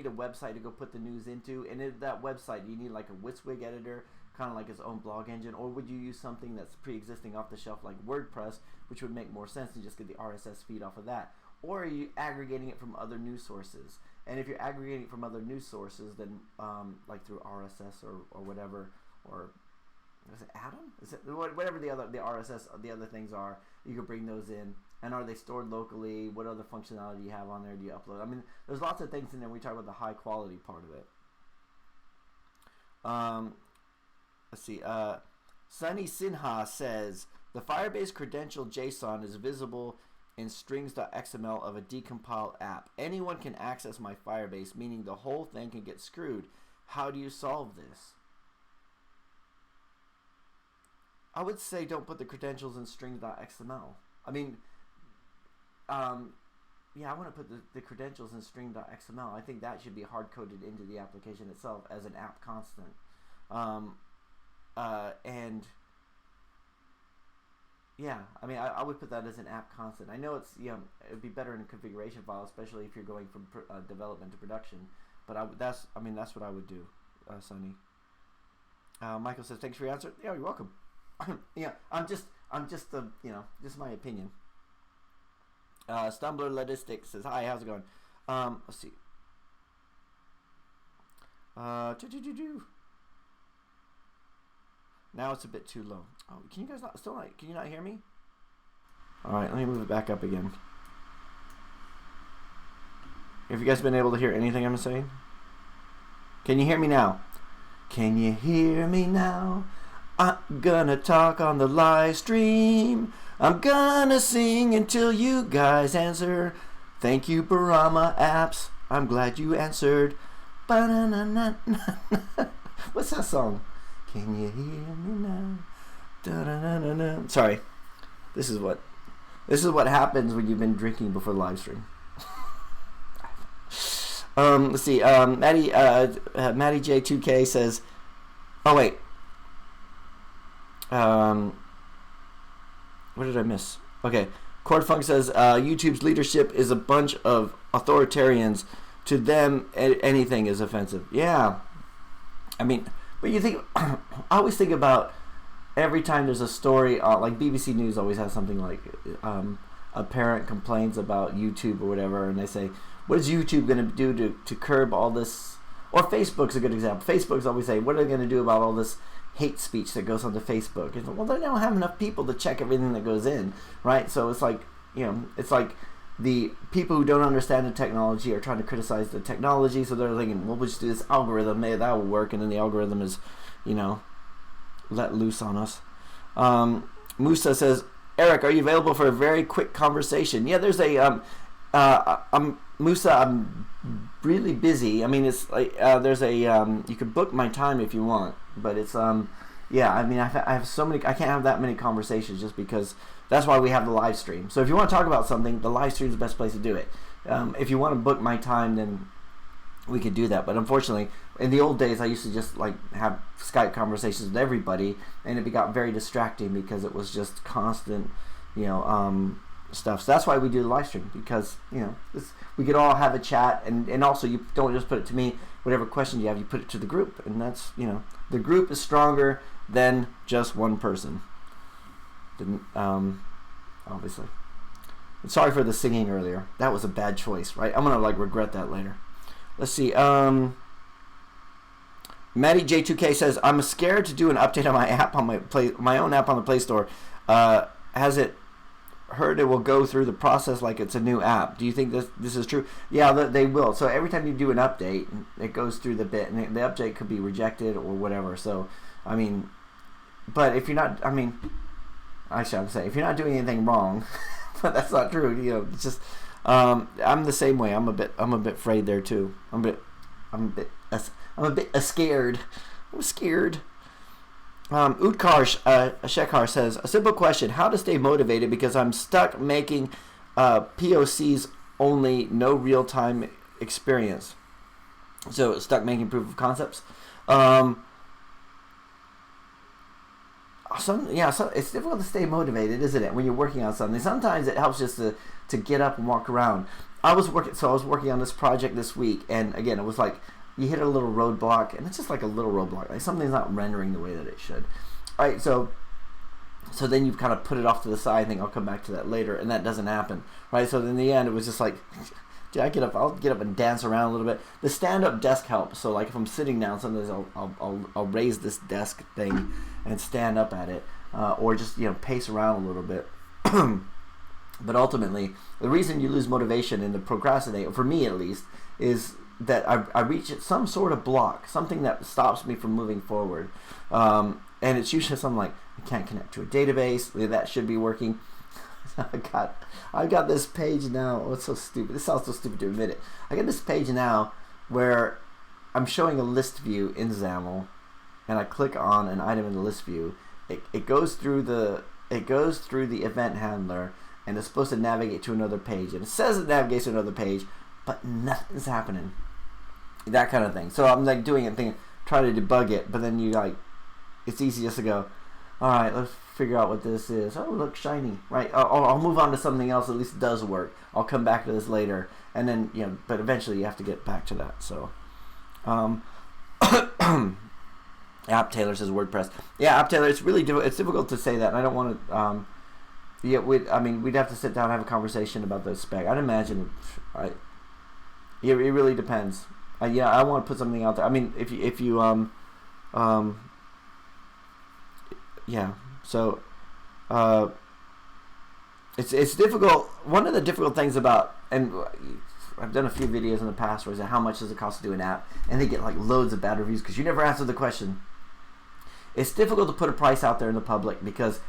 website to go put the news into? And in that website, do you need like a WYSIWYG editor, kind of like its own blog engine, or would you use something that's pre-existing off the shelf like WordPress, which would make more sense and just get the RSS feed off of that? Or are you aggregating it from other news sources? And if you're aggregating it from other news sources, then like through RSS or whatever, or is it Atom? Is it whatever the RSS, the other things are? You could bring those in. And are they stored locally? What other functionality do you have on there? Do you upload? I mean, there's lots of things in there. We talk about the high quality part of it. Let's see. Sunny Sinha says the Firebase credential JSON is visible in strings.xml of a decompiled app. Anyone can access my Firebase, meaning the whole thing can get screwed. How do you solve this? I would say don't put the credentials in string.xml. I mean, I want to put the credentials in string.xml. I think that should be hard-coded into the application itself as an app constant. And yeah, I mean, I would put that as an app constant. I know it would be better in a configuration file, especially if you're going from development to production. But that's what I would do, Sonny. Michael says, thanks for your answer. Yeah, you're welcome. Yeah, I'm just just my opinion. Stumbler Ledistic says, hi, how's it going? Let's see. Now it's a bit too low. Oh, can you guys can you not hear me? All right, let me move it back up again. Have you guys been able to hear anything I'm saying? Can you hear me now? Can you hear me now? I'm gonna talk on the live stream. I'm gonna sing until you guys answer. Thank you, Barama Apps. I'm glad you answered. What's that song? Can you hear me now? Da-da-da-da-da. Sorry. This is what happens when you've been drinking before the live stream. Let's see. Maddie J2K says, oh wait. What did I miss? Okay. Cordfunk says YouTube's leadership is a bunch of authoritarians. To them, anything is offensive. Yeah. I mean, but you think, I always think about every time there's a story, like BBC News always has something like a parent complains about YouTube or whatever, and they say, what is YouTube going to do to curb all this? Or Facebook's a good example. Facebook's always say, what are they going to do about all this hate speech that goes onto Facebook? And, well, they don't have enough people to check everything that goes in, right? So it's like, it's like the people who don't understand the technology are trying to criticize the technology, so they're thinking, well, we'll just do this algorithm, maybe that will work, and then the algorithm is, let loose on us. Musa says, Eric, are you available for a very quick conversation? Yeah, there's a, Musa, I'm really busy. I mean, it's like, there's a, you can book my time if you want, but it's, yeah, I mean, I have so many, I can't have that many conversations just because that's why we have the live stream. So if you want to talk about something, the live stream is the best place to do it. If you want to book my time, then we could do that. But unfortunately, in the old days, I used to just like have Skype conversations with everybody, and it got very distracting because it was just constant, stuff. So that's why we do the live stream, because we could all have a chat, and also you don't just put it to me. Whatever question you have, you put it to the group, and that's the group is stronger than just one person. Obviously. I'm sorry for the singing earlier. That was a bad choice, right? I'm gonna regret that later. Let's see. Maddie J2K says, I'm scared to do an update on my app on my own app on the Play Store. has it heard it will go through the process like it's a new app? Do you think this is true? Yeah, they will. So every time you do an update, it goes through the bit, and the update could be rejected or whatever. So, I mean, but if you're not, I mean, actually, I'm saying if you're not doing anything wrong, but that's not true. You know, it's just I'm the same way. I'm a bit afraid there too. I'm a bit scared. I'm scared. Utkar Shekhar says, a simple question: how to stay motivated because I'm stuck making POCs only, no real time experience. So stuck making proof of concepts. So it's difficult to stay motivated, isn't it, when you're working on something? Sometimes it helps just to get up and walk around. I was working on this project this week, and again, it was like you hit a little roadblock, and it's just like a little roadblock, like something's not rendering the way that it should. All right, so then you kind of put it off to the side, and think I'll come back to that later, and that doesn't happen, right? So in the end, it was just like, I'll get up and dance around a little bit. The stand-up desk helps. So like if I'm sitting down, sometimes I'll raise this desk thing and stand up at it, or just pace around a little bit. But ultimately, the reason you lose motivation and the procrastinate, for me at least, is that I reach some sort of block, something that stops me from moving forward. And it's usually something like, I can't connect to a database, that should be working. I've got this page now. Oh, it's so stupid. This sounds so stupid to admit it. I got this page now where I'm showing a list view in XAML, and I click on an item in the list view. It goes through the event handler, and it's supposed to navigate to another page. And it says it navigates to another page, but nothing's happening. That kind of thing. So I'm like doing it, trying to debug it, but then it's easy just to go, all right, let's figure out what this is. Oh, look, shiny. Right. I'll move on to something else. At least it does work. I'll come back to this later, and then but eventually you have to get back to that. So, App Taylor says WordPress. Yeah, App Taylor. It's really it's difficult to say that. And I don't want to. We'd have to sit down and have a conversation about the spec. I'd imagine. It really depends. I want to put something out there. I mean, if you yeah. So, it's difficult. One of the difficult things about, and I've done a few videos in the past where it's how much does it cost to do an app, and they get like loads of bad reviews because you never answered the question. It's difficult to put a price out there in the public because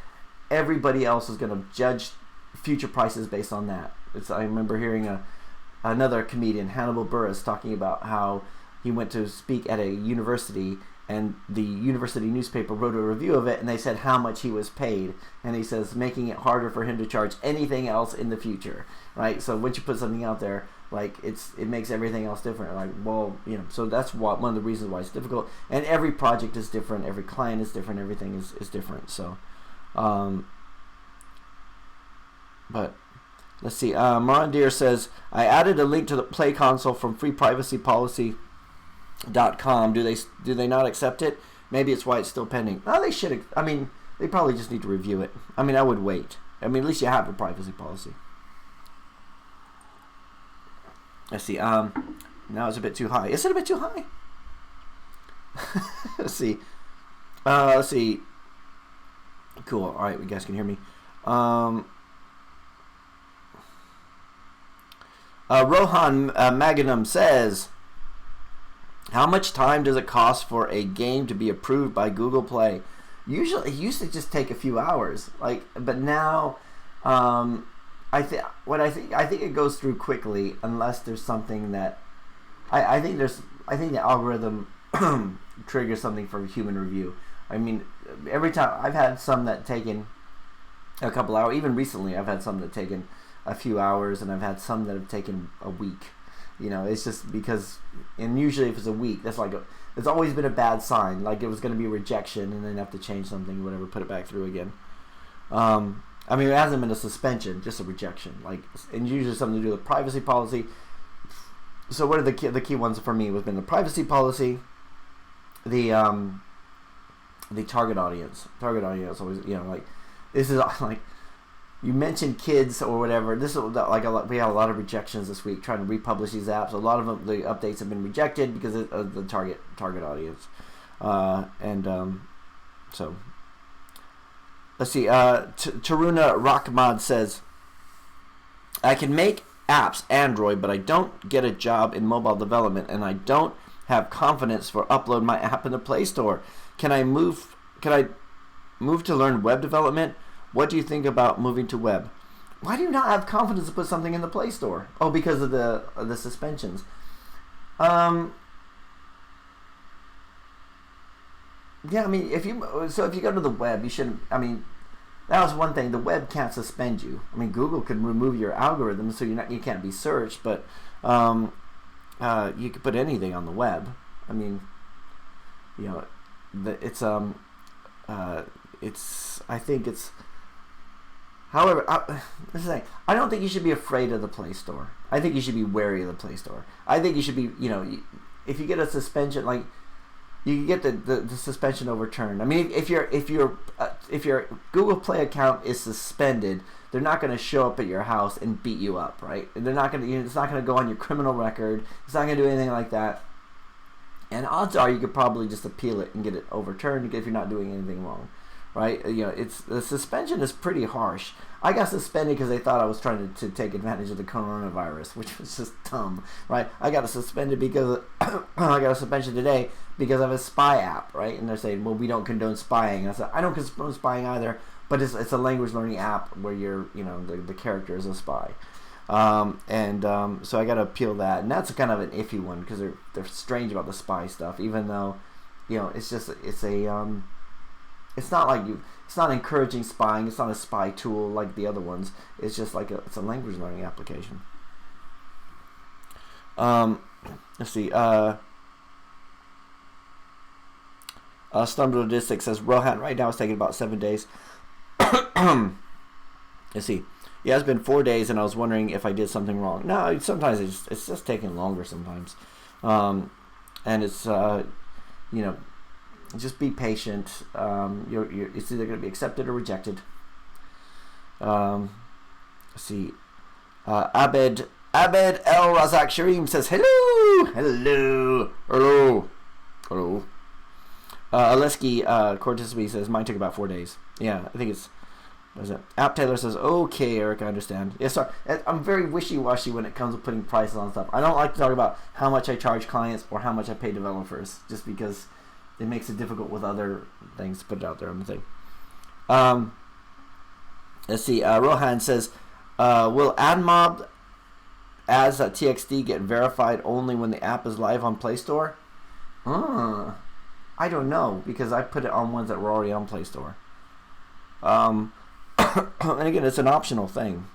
everybody else is going to judge future prices based on that. I remember hearing another comedian, Hannibal Buress, talking about how he went to speak at a university, and the university newspaper wrote a review of it, and they said how much he was paid, and he says making it harder for him to charge anything else in the future, right? So once you put something out there, like it makes everything else different. Like, well, so that's one of the reasons why it's difficult. And every project is different, every client is different, everything is different. So, but let's see. Morandir says, I added a link to the Play Console from freeprivacypolicy.com. Do they not accept it? Maybe it's why it's still pending. No, they should. I mean, they probably just need to review it. I mean, I would wait. I mean, at least you have a privacy policy. Let's see. Now it's a bit too high. Is it a bit too high? Let's see. Let's see. Cool. All right, you guys can hear me. Rohan Magnum says, how much time does it cost for a game to be approved by Google Play? Usually, it used to just take a few hours. But now, I think it goes through quickly unless there's something that I think the algorithm triggers something for human review. I mean, every time I've had some that taken a couple hours. Even recently, I've had some that taken a few hours, and I've had some that have taken a week. It's just because, and usually if it's a week, it's always been a bad sign. Like it was going to be a rejection, and then have to change something, whatever, put it back through again. I mean, it hasn't been a suspension, just a rejection. And usually something to do with privacy policy. So what are the key ones for me? Has been the privacy policy, the target audience. Target audience always, this is like. You mentioned kids or whatever. This is we had a lot of rejections this week trying to republish these apps. A lot of them, the updates have been rejected because of the target audience. So Let's see. Taruna Rockmod says, I can make apps Android, but I don't get a job in mobile development, and I don't have confidence for upload my app in the Play Store. Can I move to learn web development? What do you think about moving to web? Why do you not have confidence to put something in the Play Store? Oh, because of the suspensions. Yeah, I mean, if you go to the web, you shouldn't. I mean, that was one thing. The web can't suspend you. I mean, Google can remove your algorithm, so you can't be searched, but you can put anything on the web. I mean, you know, I think it's. However, this is like, I don't think you should be afraid of the Play Store. I think you should be wary of the Play Store. I think you should be, if you get a suspension, like you can get the suspension overturned. I mean, if your Google Play account is suspended, they're not going to show up at your house and beat you up, right? And they're not going to. It's not going to go on your criminal record. It's not going to do anything like that. And odds are you could probably just appeal it and get it overturned if you're not doing anything wrong. Right, the suspension is pretty harsh. I got suspended because they thought I was trying to take advantage of the coronavirus, which was just dumb. Right, I got suspended because I got a suspension today because of a spy app. Right, and they're saying, well, we don't condone spying. And I said, I don't condone spying either, but it's a language learning app where the character is a spy. So I got to appeal that, and that's kind of an iffy one because they're strange about the spy stuff, even though it's not encouraging spying. It's not a spy tool like the other ones. It's just like it's a language learning application. Let's see. Stumbler Logistics says Rohan right now is taking about 7 days. Let's see. Yeah, it's been 4 days, and I was wondering if I did something wrong. No, sometimes it's just taking longer sometimes, and it's just be patient. It's either going to be accepted or rejected. Let's see. Abed El Razak Sharim says hello. Aleski Cortesby says mine took about 4 days. Yeah, I think it's. What is it? App Taylor says, okay, Eric, I understand. Yeah, sorry. I'm very wishy-washy when it comes to putting prices on stuff. I don't like to talk about how much I charge clients or how much I pay developers, just because it makes it difficult with other things to put it out there on the thing. Let's see. Rohan says, will AdMob ads.txt get verified only when the app is live on Play Store? I don't know, because I put it on ones that were already on Play Store. And again, it's an optional thing.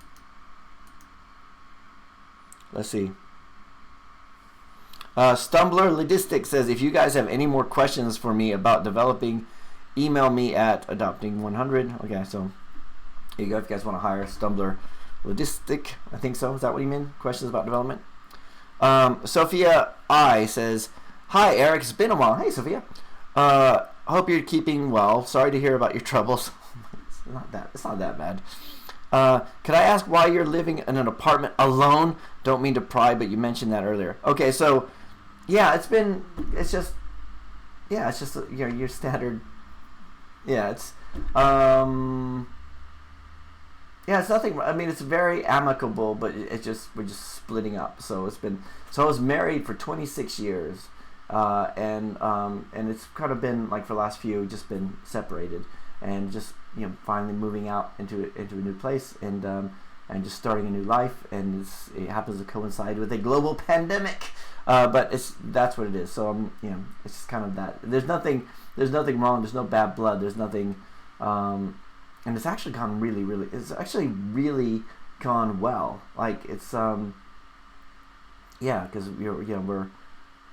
Let's see. Stumbler Logistics says, if you guys have any more questions for me about developing, email me at adopting100. Okay, so here you go. If you guys want to hire Stumbler Logistic, I think so. Is that what you mean? Questions about development? Sophia I says, hi, Eric. It's been a while. Hey, Sophia. Hope you're keeping well. Sorry to hear about your troubles. It's not that bad. Could I ask why you're living in an apartment alone? Don't mean to pry, but you mentioned that earlier. Okay, so yeah, it's just your standard. Yeah, it's nothing. I mean, it's very amicable, but we're just splitting up. So I was married for 26 years, and it's kind of been like for the last few, just been separated. And just finally moving out into a new place and just starting a new life, and it happens to coincide with a global pandemic, but that's what it is. So it's just kind of that. There's nothing wrong. There's no bad blood. There's nothing, and it's actually gone really gone well. Like it's because we're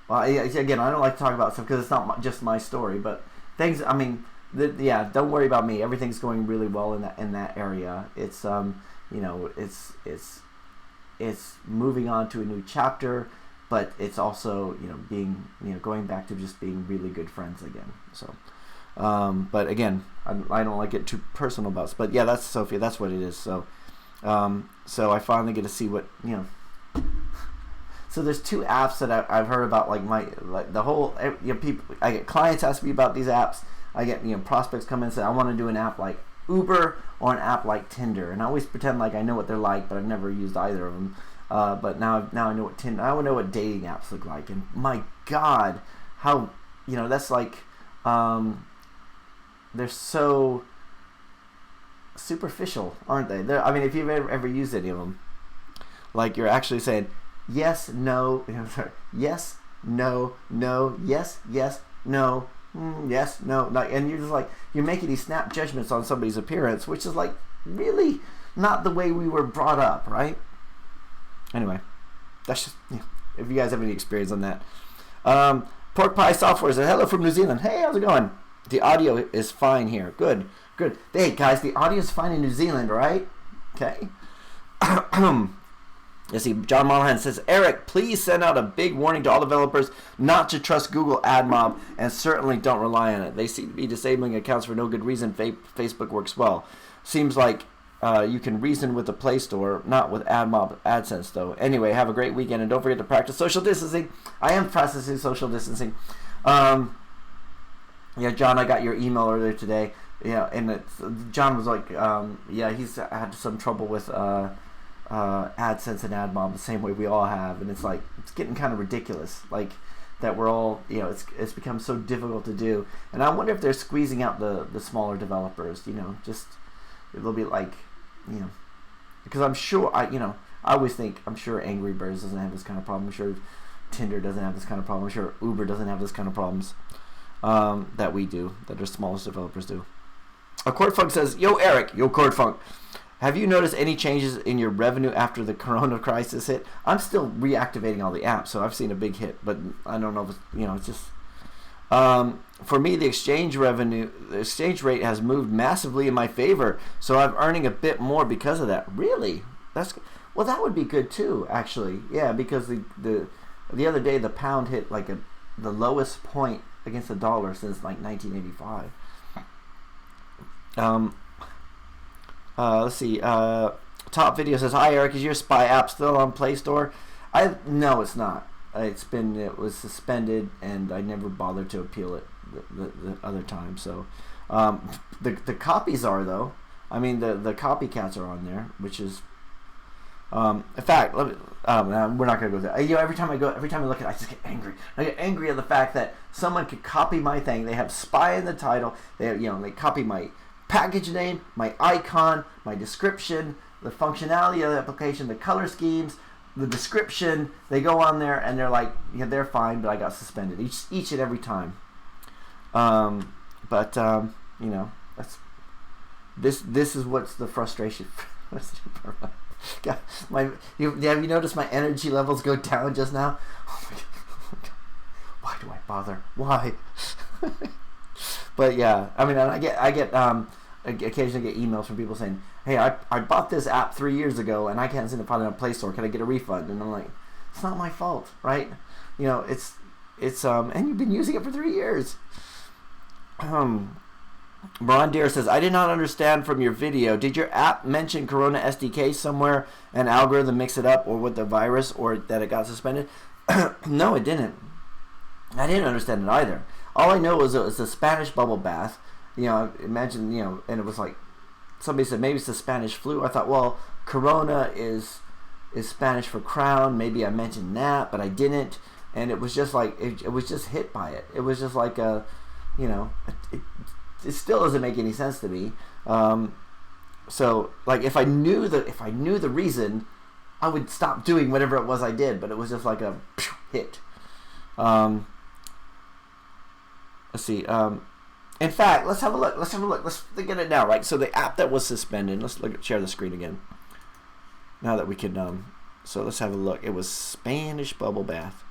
again, I don't like to talk about stuff because it's not just my story, but things. I mean. Don't worry about me. Everything's going really well in that area. It's it's moving on to a new chapter, but it's also being going back to just being really good friends again. So, but again, I don't like it too personal about it. But yeah, that's Sophia. That's what it is. So, so I finally get to see what So there's two apps that I've heard about, the whole people. I get clients ask me about these apps. I get prospects come in and say I want to do an app like Uber or an app like Tinder. And I always pretend like I know what they're like, but I've never used either of them. But now I know what Tinder. I know what dating apps look like. And my God, how that's like they're so superficial, aren't they? I mean, if you've ever used any of them, like you're actually saying yes, no, yes, no, no, yes, yes, no, yes, no, like, and you're just like you're making these snap judgments on somebody's appearance, which is like really not the way we were brought up, right? Anyway, that's just if you guys have any experience on that. Pork Pie Software says hello from New Zealand. Hey, how's it going? The audio is fine here. Good. Hey guys, the audio is fine in New Zealand, right? Okay. You see, John Monahan says, Eric, please send out a big warning to all developers not to trust Google AdMob and certainly don't rely on it. They seem to be disabling accounts for no good reason. Facebook works well. Seems like you can reason with the Play Store, not with AdMob AdSense, though. Anyway, have a great weekend, and don't forget to practice social distancing. I am practicing social distancing. Yeah, John, I got your email earlier today. Yeah, and John was like, he's had some trouble with AdSense and AdMob the same way we all have, and it's like it's getting kind of ridiculous, like that we're all it's become so difficult to do, and I wonder if they're squeezing out the smaller developers, just it'll be like, because I'm sure I always think I'm sure Angry Birds doesn't have this kind of problem, I'm sure Tinder doesn't have this kind of problem, I'm sure Uber doesn't have this kind of problems that we do, that our smallest developers do. Cordfunk says, yo Eric, yo Cordfunk, have you noticed any changes in your revenue after the Corona crisis hit? I'm still reactivating all the apps, so I've seen a big hit, but I don't know if it's just for me the exchange rate has moved massively in my favor, so I'm earning a bit more because of that. Really? Well, that would be good too, actually. Yeah, because the other day the pound hit like the lowest point against the dollar since like 1985. Let's see. Top Video says, "Hi Eric, is your spy app still on Play Store?" No, it's not. It was suspended, and I never bothered to appeal it the other time. So, the copies are though. I mean, the copycats are on there, which is. In fact, we're not going to go there. Every time I look at it, I just get angry. I get angry at the fact that someone could copy my thing. They have spy in the title. They copy my package name, my icon, my description, the functionality of the application, the color schemes, the description. They go on there and they're like, they're fine, but I got suspended each and every time. That's this is what's the frustration. God, have you noticed my energy levels go down just now? Oh my God. Why do I bother? Why? But yeah, I mean, I get occasionally get emails from people saying, "Hey, I bought this app 3 years ago and I can't seem to find it on Play Store. Can I get a refund?" And I'm like, it's not my fault, right? It's and you've been using it for 3 years. Ron Deere says, I did not understand from your video. Did your app mention Corona SDK somewhere, an algorithm mix it up, or with the virus, or that it got suspended? No, it didn't. I didn't understand it either. All I know is it was a Spanish bubble bath. Imagine, and it was like, somebody said maybe it's the Spanish flu. I thought, well, Corona is Spanish for crown. Maybe I mentioned that, but I didn't. And it was just like, it was just hit by it. It was just like a, it still doesn't make any sense to me. So like if I knew the reason, I would stop doing whatever it was I did. But it was just like a hit. Let's see. In fact, let's have a look. Let's look at it now. Right. So the app that was suspended. Let's share the screen again. Now that we can. So let's have a look. It was Spanish bubble bath.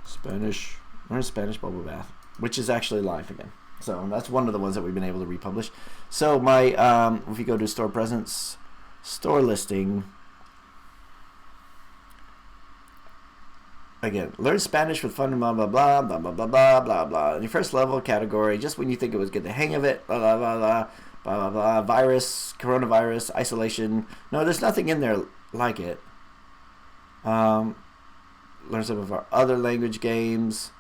Spanish bubble bath, which is actually live again. So that's one of the ones that we've been able to republish. So my if you go to store presence, store listing, again, learn Spanish with fun, blah blah blah blah blah blah blah blah blah. In your first level category, just when you think it was get the hang of it, blah blah blah blah blah blah blah. Virus, coronavirus, isolation. No, there's nothing in there like it. Learn some of our other language games.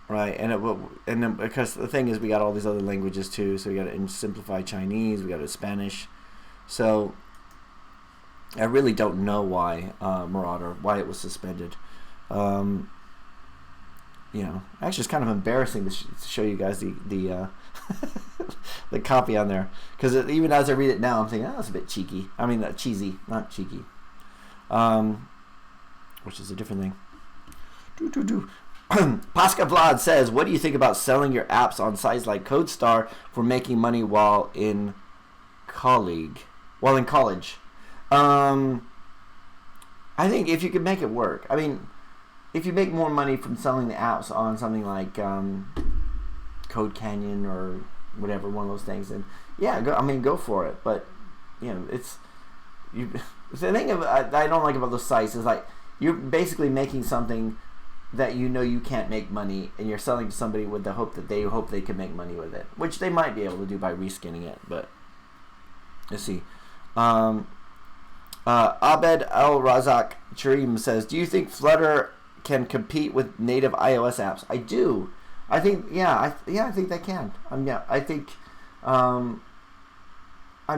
right? And then because the thing is, we got all these other languages too. So we got to simplify Chinese. We got Spanish. So I really don't know why Marauder, why it was suspended. Actually, it's kind of embarrassing to show you guys the the copy on there, because even as I read it now, I'm thinking, that's a bit cheeky. I mean, cheesy, not cheeky. Which is a different thing. Pasca Vlad says, what do you think about selling your apps on sites like CodeStar for making money while in college? I think if you could make it work. I mean, if you make more money from selling the apps on something like Code Canyon or whatever, one of those things, then yeah, go for it. But the thing I don't like about those sites is like you're basically making something that you can't make money, and you're selling to somebody with the hope that they can make money with it, which they might be able to do by reskinning it. But let's see. Abed Al Razak Charim says, do you think Flutter can compete with native iOS apps? I do. I think I think they can. I think are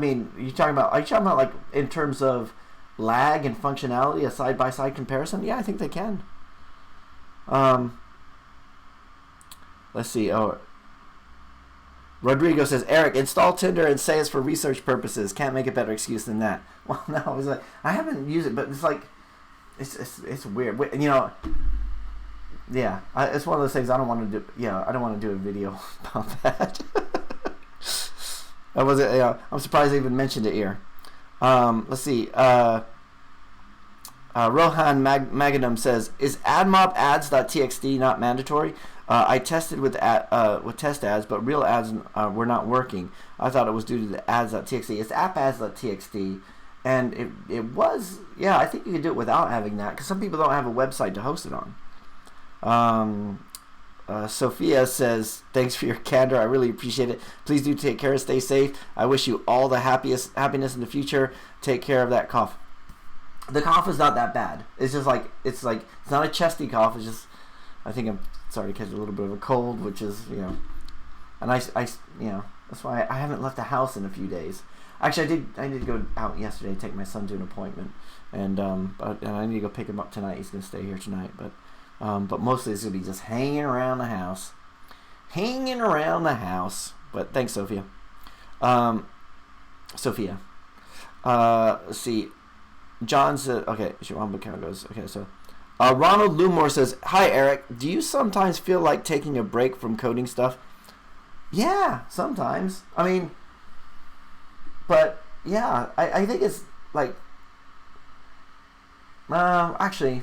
you talking about like in terms of lag and functionality, a side by side comparison? Yeah, I think they can. Let's see. Rodrigo says, Eric, install Tinder and say it's for research purposes. Can't make a better excuse than that. Well, no, I was like, I haven't used it, but it's like, it's weird. Yeah, it's one of those things I don't want to do. Yeah, I don't want to do a video about that. That wasn't. I'm surprised I even mentioned it here. Let's see. Rohan Magnum says, is AdMob ads.txt not mandatory? I tested with test ads, but real ads were not working. I thought it was due to the ads.txt. It's app ads.txt, and it was, yeah, I think you could do it without having that, because some people don't have a website to host it on. Sophia says, thanks for your candor. I really appreciate it. Please do take care and stay safe. I wish you all the happiness in the future. Take care of that cough. The cough is not that bad. It's just like it's not a chesty cough. It's just, I think I'm starting to catch a little bit of a cold, which is and I that's why I haven't left the house in a few days. Actually, I did go out yesterday to take my son to an appointment, and I need to go pick him up tonight. He's gonna stay here tonight, but mostly it's gonna be just hanging around the house. But thanks, Sophia. Let's see. John said, okay, goes. Okay, so Ronald Lumore says, hi, Eric. Do you sometimes feel like taking a break from coding stuff? Yeah, sometimes. I mean, but yeah, I think it's like, actually,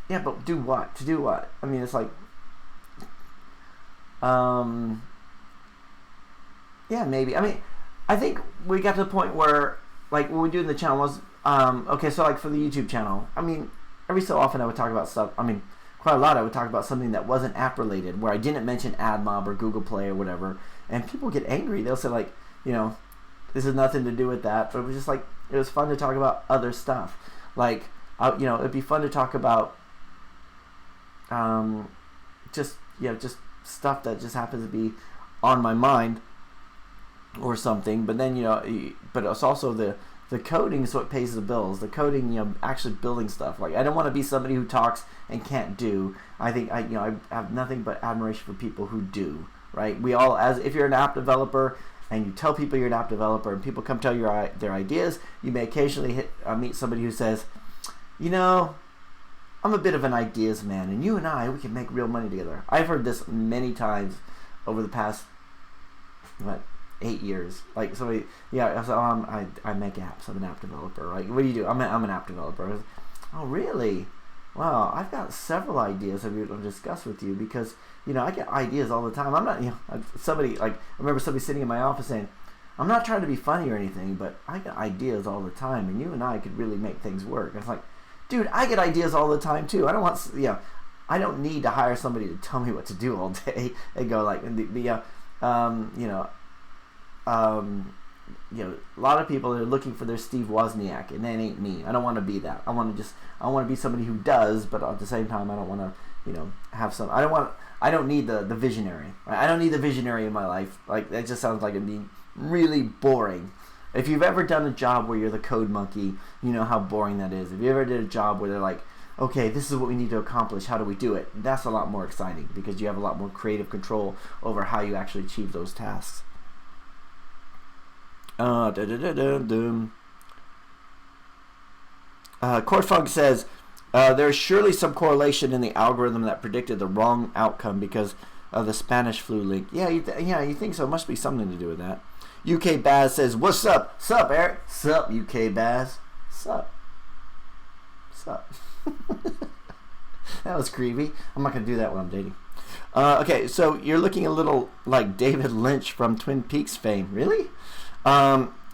yeah, but do what? To do what? I mean, it's like, yeah, maybe. I mean, I think we got to the point where, like, what we do in the channel was, okay, so like for the YouTube channel, I mean, every so often I would talk about stuff, I mean, quite a lot I would talk about something that wasn't app related, where I didn't mention AdMob or Google Play or whatever, and people get angry. They'll say like, this has nothing to do with that, but it was just like, it was fun to talk about other stuff. Like, it'd be fun to talk about, just stuff that just happens to be on my mind or something, but then, but it's also the coding is what pays the bills. The coding, actually building stuff. Like, I don't want to be somebody who talks and can't do. I think I have nothing but admiration for people who do. Right? We all, if you're an app developer and you tell people you're an app developer and people come tell you their ideas, you may occasionally meet somebody who says, I'm a bit of an ideas man, and you and we can make real money together. I've heard this many times over the past 8 years. Like, somebody, so I make apps. I'm an app developer. Right? What do you do? I'm an app developer. Oh, really? Wow, I've got several ideas I'd be able to discuss with you, because I get ideas all the time. I'm not, somebody, like, I remember somebody sitting in my office saying, I'm not trying to be funny or anything, but I get ideas all the time, and you and I could really make things work. I was like, dude, I get ideas all the time too. I don't want, I don't need to hire somebody to tell me what to do all day and go like, a lot of people are looking for their Steve Wozniak, and that ain't me. I don't want to be that. I want to be somebody who does, but at the same time, I don't want to, have some. I don't need the visionary. Right? I don't need the visionary in my life. Like, that just sounds like it'd be really boring. If you've ever done a job where you're the code monkey, you know how boring that is. If you ever did a job where they're like, okay, this is what we need to accomplish, how do we do it? That's a lot more exciting because you have a lot more creative control over how you actually achieve those tasks. Cortfunk says, there's surely some correlation in the algorithm that predicted the wrong outcome because of the Spanish flu link. Yeah, you think so. Must be something to do with that. UK Baz says, what's up? Sup, Eric? Sup, UK Baz? Sup? That was creepy. I'm not going to do that when I'm dating. Okay, so you're looking a little like David Lynch from Twin Peaks fame. Really?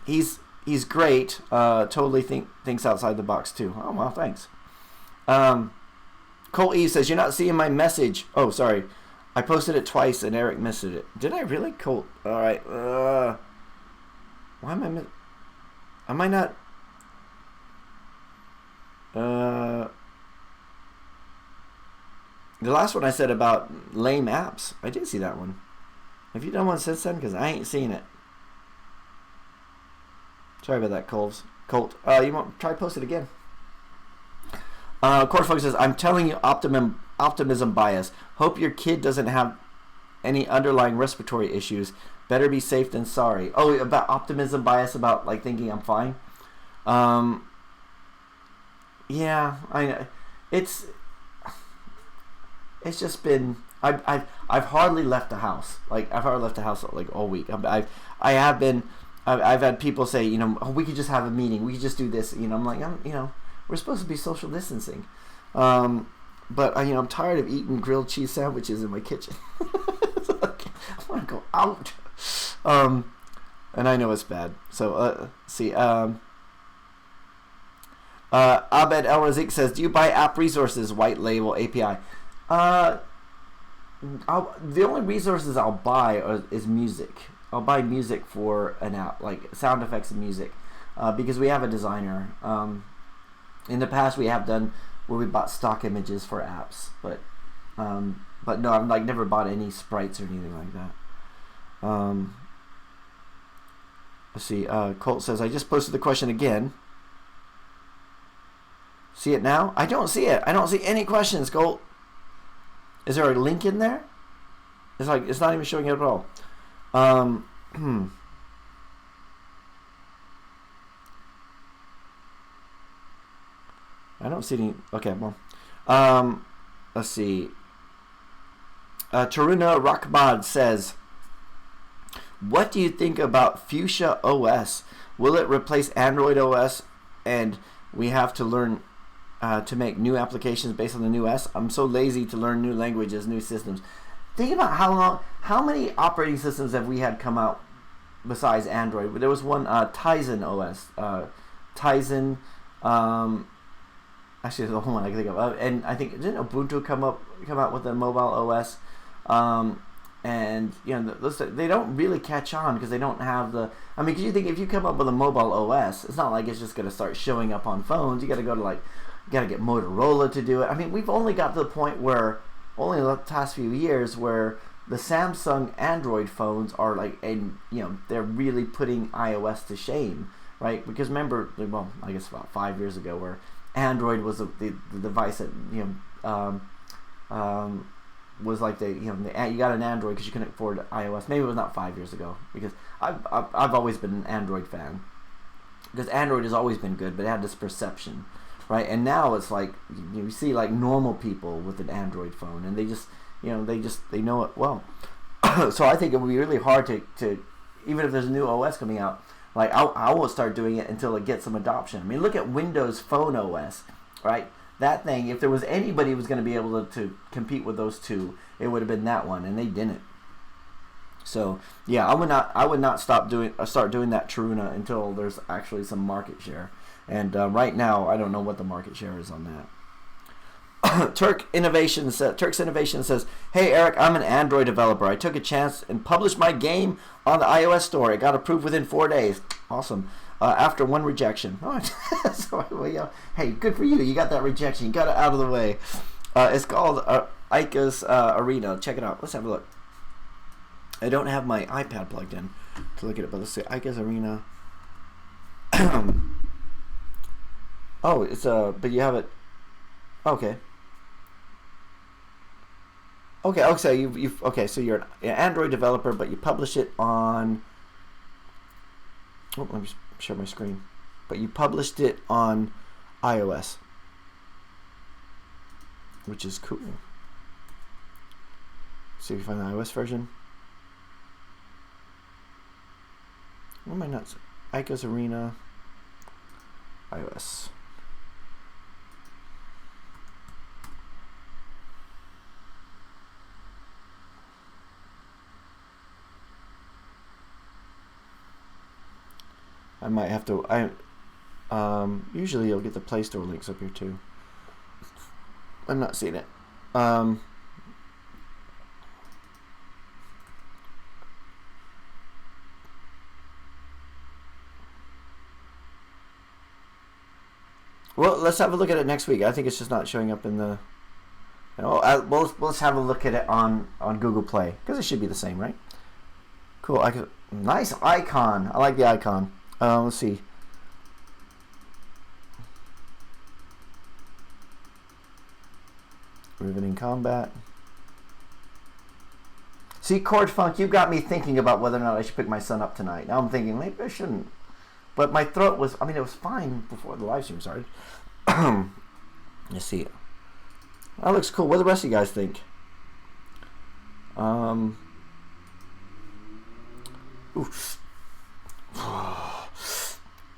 He's great. Totally thinks outside the box too. Oh, well, thanks. Cole E says, you're not seeing my message. Oh, sorry. I posted it twice and Eric missed it. Did I really? Colt. All right. Why am I am I not? The last one I said about lame apps. I did see that one. Have you done one since then? Because I ain't seen it. Sorry about that, Colt. You want try post it again? Cornfolk says, I'm telling you, optimism bias. Hope your kid doesn't have any underlying respiratory issues. Better be safe than sorry. Oh, about optimism bias, about like thinking I'm fine. Yeah, I know. It's just been I've hardly left the house. Like I've hardly left the house like all week. I've had people say, oh, we could just have a meeting. We could just do this. I'm like, we're supposed to be social distancing. But I'm tired of eating grilled cheese sandwiches in my kitchen. I want to go out. And I know it's bad. So see. Abed El Razik says, do you buy app resources, white label API? The only resources I'll buy is music. I'll buy music for an app, like sound effects and music, because we have a designer. In the past, we have done where we bought stock images for apps, but no, I've like never bought any sprites or anything like that. Let's see. Colt says, I just posted the question again. See it now? I don't see it. I don't see any questions, Colt. Is there a link in there? It's like it's not even showing it at all. I don't see any. Okay, well, let's see. Taruna Rockmod says, what do you think about Fuchsia OS? Will it replace Android OS and we have to learn to make new applications based on the new OS? I'm so lazy to learn new languages, new systems. Think about how many operating systems have we had come out besides Android? There was one, Tizen OS. Tizen, actually, there's a whole one I can think of. And I think, didn't Ubuntu come out with a mobile OS? And they don't really catch on because they don't have the. I mean, because you think if you come up with a mobile OS, it's not like it's just going to start showing up on phones. You got to go to you got to get Motorola to do it. I mean, we've only got to the point where only in the past few years where the Samsung Android phones are they're really putting iOS to shame, right? Because remember, well, I guess about 5 years ago, where Android was the device that was like you got an Android because you couldn't afford iOS. Maybe it was not 5 years ago, because I've always been an Android fan, because Android has always been good, but it had this perception, right? And now it's like you see like normal people with an Android phone, and they just they know it well. So I think it would be really hard to even if there's a new OS coming out, like I won't start doing it until it gets some adoption. I mean, look at Windows Phone OS, right? That thing, if there was anybody who was going to be able to compete with those two, it would have been that one, and they didn't. So yeah, I would not start doing that Taruna until there's actually some market share. And right now, I don't know what the market share is on that. Turk's Innovation says, hey Eric, I'm an Android developer. I took a chance and published my game on the iOS store. It got approved within 4 days. Awesome. After one rejection. Oh, so, well, hey, good for you. You got that rejection. You got it out of the way. It's called Ica's Arena. Check it out. Let's have a look. I don't have my iPad plugged in to look at it, but let's see. Ica's Arena. Oh, it's but you have it. Okay. Okay. So okay. So you're an Android developer, but you publish it on. Oh, let me share my screen. But you published it on iOS, which is cool. See if you find the iOS version. Where am I nuts? Ica's Arena, iOS. I might have to. Usually you'll get the Play Store links up here too. I'm not seeing it. Well, let's have a look at it next week. I think it's just not showing up in the. Let's have a look at it on Google Play because it should be the same, right? Cool. Nice icon. I like the icon. Let's see. Riveting combat. See, Chord Funk, you got me thinking about whether or not I should pick my son up tonight. Now I'm thinking maybe I shouldn't. But my throat was, it was fine before the live stream started. Let's see. That looks cool. What do the rest of you guys think?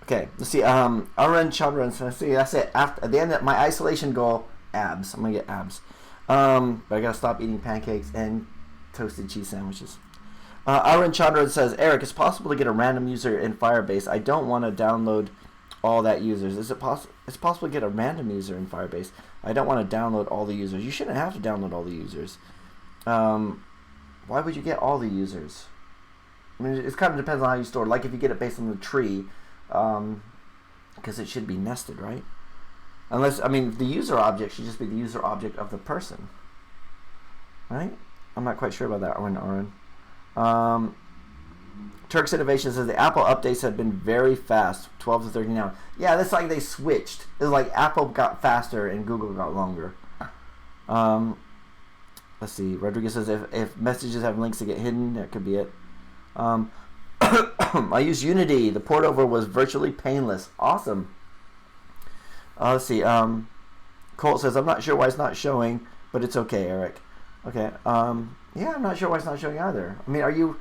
Okay, let's see. Arun Chandran, so let's see, that's it. At the end of my isolation goal, abs. I'm gonna get abs. But I gotta stop eating pancakes and toasted cheese sandwiches. Arun Chandran says, Eric, it's possible to get a random user in Firebase. I don't want to download all that users. Is it possible? It's possible to get a random user in Firebase. I don't want to download all the users. You shouldn't have to download all the users. Why would you get all the users? I mean, it kind of depends on how you store. Like if you get it based on the tree, because it should be nested, right? Unless, the user object should just be the user object of the person, right? I'm not quite sure about that, Arun. Turks Innovation says the Apple updates have been very fast, 12 to 13 hours. Yeah, that's like they switched. It was like Apple got faster and Google got longer. Let's see. Rodriguez says if messages have links that get hidden, that could be it. I use Unity. The port over was virtually painless. Awesome. Let's see. Colt says, I'm not sure why it's not showing, but it's okay, Eric. Okay. Yeah, I'm not sure why it's not showing either. Are you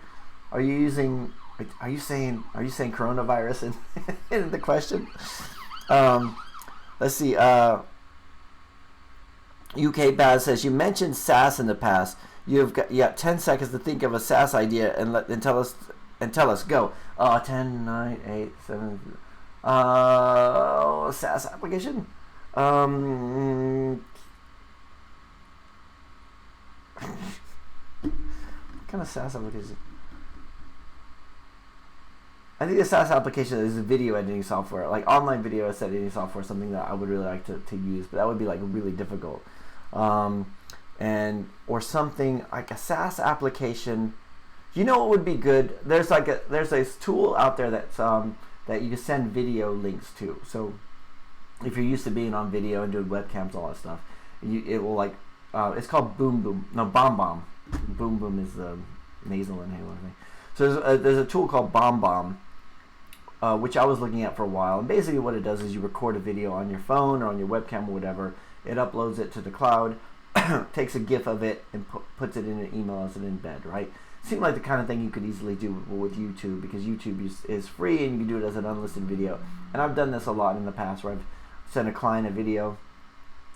saying coronavirus in the question? Let's see. UK Baz says, you mentioned SaaS in the past. You got 10 seconds to think of a SaaS idea and tell us. Go. 10, 9, 8, 7. SaaS application. What kind of SaaS application? I think the SaaS application is a video editing software, like online video editing software, something that I would really like to use, but that would be like really difficult. Or something like a SaaS application. You know what would be good? There's a tool out there that's that you can send video links to. So if you're used to being on video and doing webcams, all that stuff, it will it's called Boom Boom. No, Bomb Bomb. Boom Boom is the nasal inhaler thing. So there's a tool called Bomb Bomb, which I was looking at for a while. And basically what it does is you record a video on your phone or on your webcam or whatever. It uploads it to the cloud, takes a GIF of it, and puts it in an email as an embed, right? Seemed like the kind of thing you could easily do with YouTube, because YouTube is free and you can do it as an unlisted video. And I've done this a lot in the past, where I've sent a client a video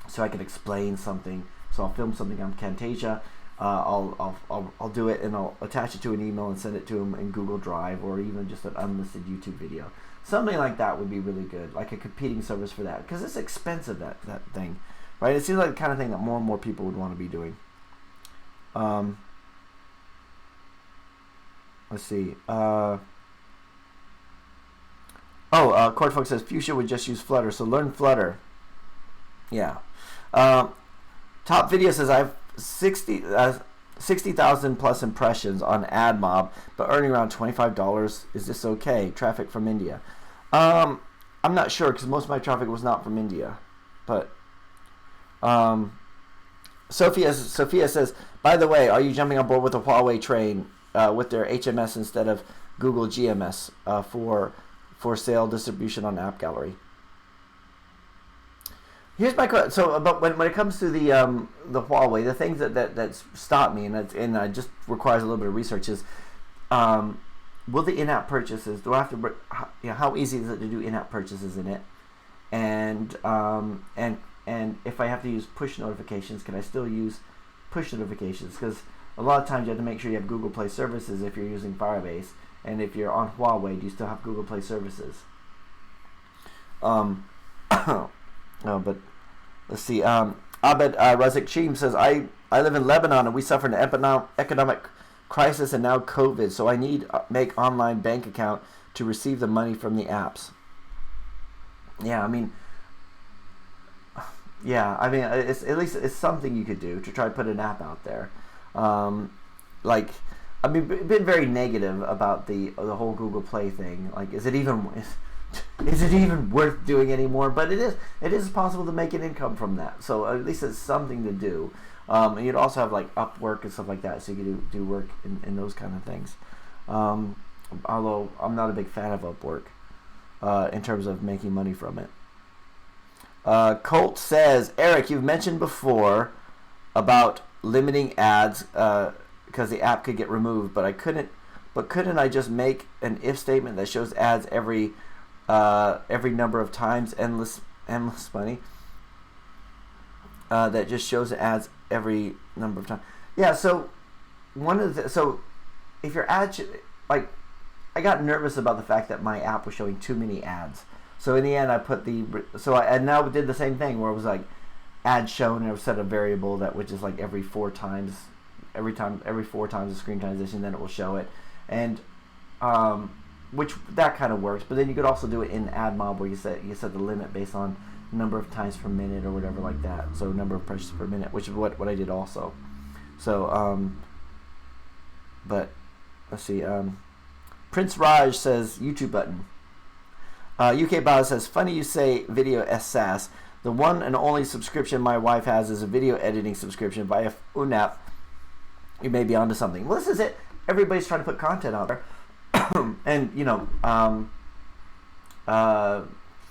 so I can explain something. So I'll film something on Camtasia, I'll do it and I'll attach it to an email and send it to them in Google Drive, or even just an unlisted YouTube video. Something like that would be really good, like a competing service for that, because it's expensive, that thing, right? It seems like the kind of thing that more and more people would want to be doing. Let's see. Courtfolk says Fuchsia would just use Flutter, so learn Flutter. Yeah. Top Video says I have 60,000 plus impressions on AdMob, but earning around $25. Is this okay? Traffic from India. I'm not sure because most of my traffic was not from India, but Sophia says, by the way, are you jumping on board with the Huawei train with their HMS instead of Google GMS for sale distribution on App Gallery? Here's my question. So, about when it comes to the Huawei, the things that stop me and it just requires a little bit of research is, will the in-app purchases? Do I have to? How easy is it to do in-app purchases in it? And if I have to use push notifications, can I still use push notifications? Because a lot of times you have to make sure you have Google Play services if you're using Firebase, and if you're on Huawei, do you still have Google Play services? No, but let's see. Abed Razik Cheem says, I live in Lebanon and we suffered an economic crisis and now COVID, so I need make online bank account to receive the money from the apps. Yeah, I mean, it's at least it's something you could do to try to put an app out there. Like, I mean, been very negative about the whole Google Play thing. Like, is it even worth doing anymore? But it is possible to make an income from that. So at least it's something to do. And you'd also have like Upwork and stuff like that, so you could do work in those kind of things. Although I'm not a big fan of Upwork in terms of making money from it. Colt says, Eric, you've mentioned before about limiting ads because the app could get removed, but couldn't I just make an if statement that shows ads every number of times, endless money, that just shows ads every number of times? Yeah, so so if your ad like, I got nervous about the fact that my app was showing too many ads. So in the end, I put I now did the same thing where it was like ad shown, and I set a variable that which is like every 4 times the screen transition, then it will show it, and which that kind of works. But then you could also do it in AdMob where you set the limit based on number of times per minute or whatever like that. So number of impressions per minute, which is what I did also. So but let's see. Prince Raj says YouTube button. UK Bio says, funny you say video SaaS. The one and only subscription my wife has is a video editing subscription via UNAP. You may be onto something. Well, this is it. Everybody's trying to put content out there. And,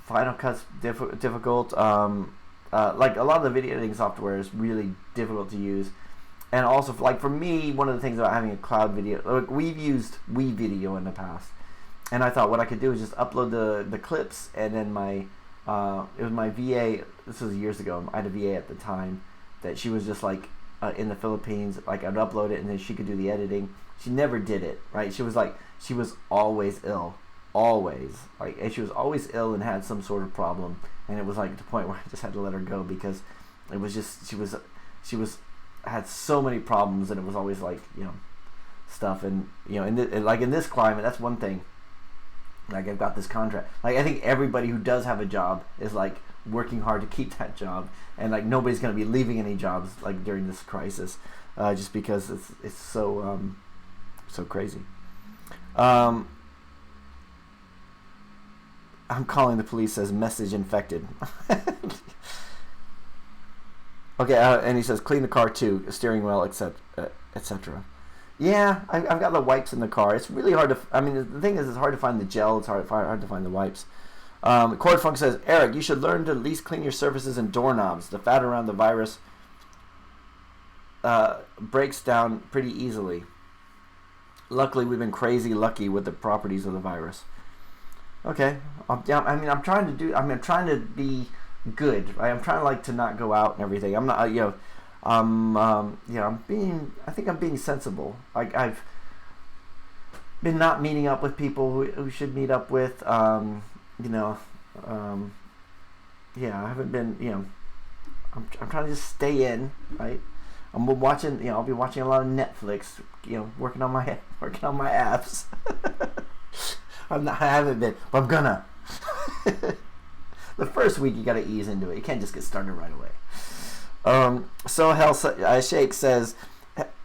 Final Cut's difficult. Like, a lot of the video editing software is really difficult to use. And also, like, for me, one of the things about having a cloud video, like, we've used WeVideo in the past. And I thought what I could do is just upload the clips, and then it was my VA, this was years ago, I had a VA at the time, that she was just like in the Philippines, like I'd upload it and then she could do the editing. She never did it, right? She was always ill, always. Like, and she was always ill and had some sort of problem, and it was like the point where I just had to let her go because it was just, she had so many problems, and it was always like, stuff, and like in this climate, that's one thing. Like, I've got this contract. Like, I think everybody who does have a job is like working hard to keep that job, and like nobody's going to be leaving any jobs like during this crisis, just because it's so crazy. I'm calling the police as message infected. Okay, and he says clean the car too, steering wheel, etc. Yeah, I've got the wipes in the car. It's really hard to. I mean, the thing is, it's hard to find the gel. It's hard to find the wipes. Cord Funk says, Eric, you should learn to at least clean your surfaces and doorknobs. The fat around the virus breaks down pretty easily. Luckily, we've been crazy lucky with the properties of the virus. Okay, I'm trying to be good. Right? I'm trying to not go out and everything. I'm not. I think I'm being sensible. Like, I've been not meeting up with people who should meet up with. I haven't been. I'm trying to just stay in. Right. I'll be watching a lot of Netflix. Working on my apps. I haven't been, but I'm gonna. The first week you got to ease into it. You can't just get started right away. Shake says,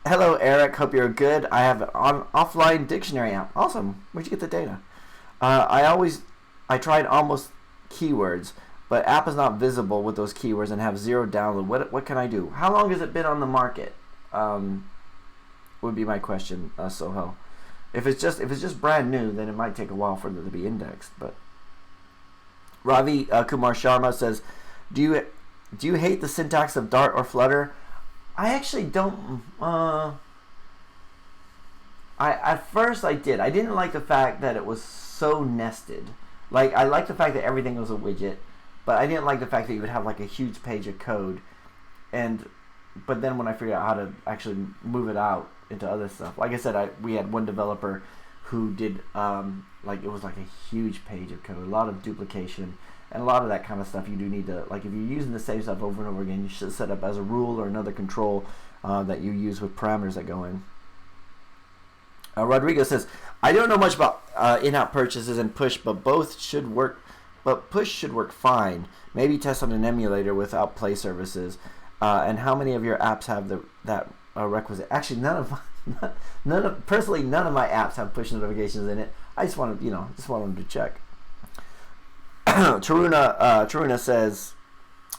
"Hello, Eric. Hope you're good. I have an offline dictionary app. Awesome. Where'd you get the data? I tried almost keywords, but app is not visible with those keywords and have zero download. What can I do? How long has it been on the market? Would be my question, Sohel. If it's just brand new, then it might take a while for it to be indexed. But Ravi Kumar Sharma says, do you hate the syntax of Dart or Flutter? I actually don't. At first I did. I didn't like the fact that it was so nested. Like, I liked the fact that everything was a widget, but I didn't like the fact that you would have like a huge page of code. But then when I figured out how to actually move it out into other stuff, like I said, we had one developer who did like, it was like a huge page of code, a lot of duplication, and a lot of that kind of stuff you do need to, like, if you're using the same stuff over and over again, you should set up as a rule or another control that you use with parameters that go in. Rodrigo says, I don't know much about in-app purchases and push, but both should work. But push should work fine. Maybe test on an emulator without play services. And how many of your apps have that requisite? Actually, none of my apps have push notifications in it. I just wanted them to check. Taruna says,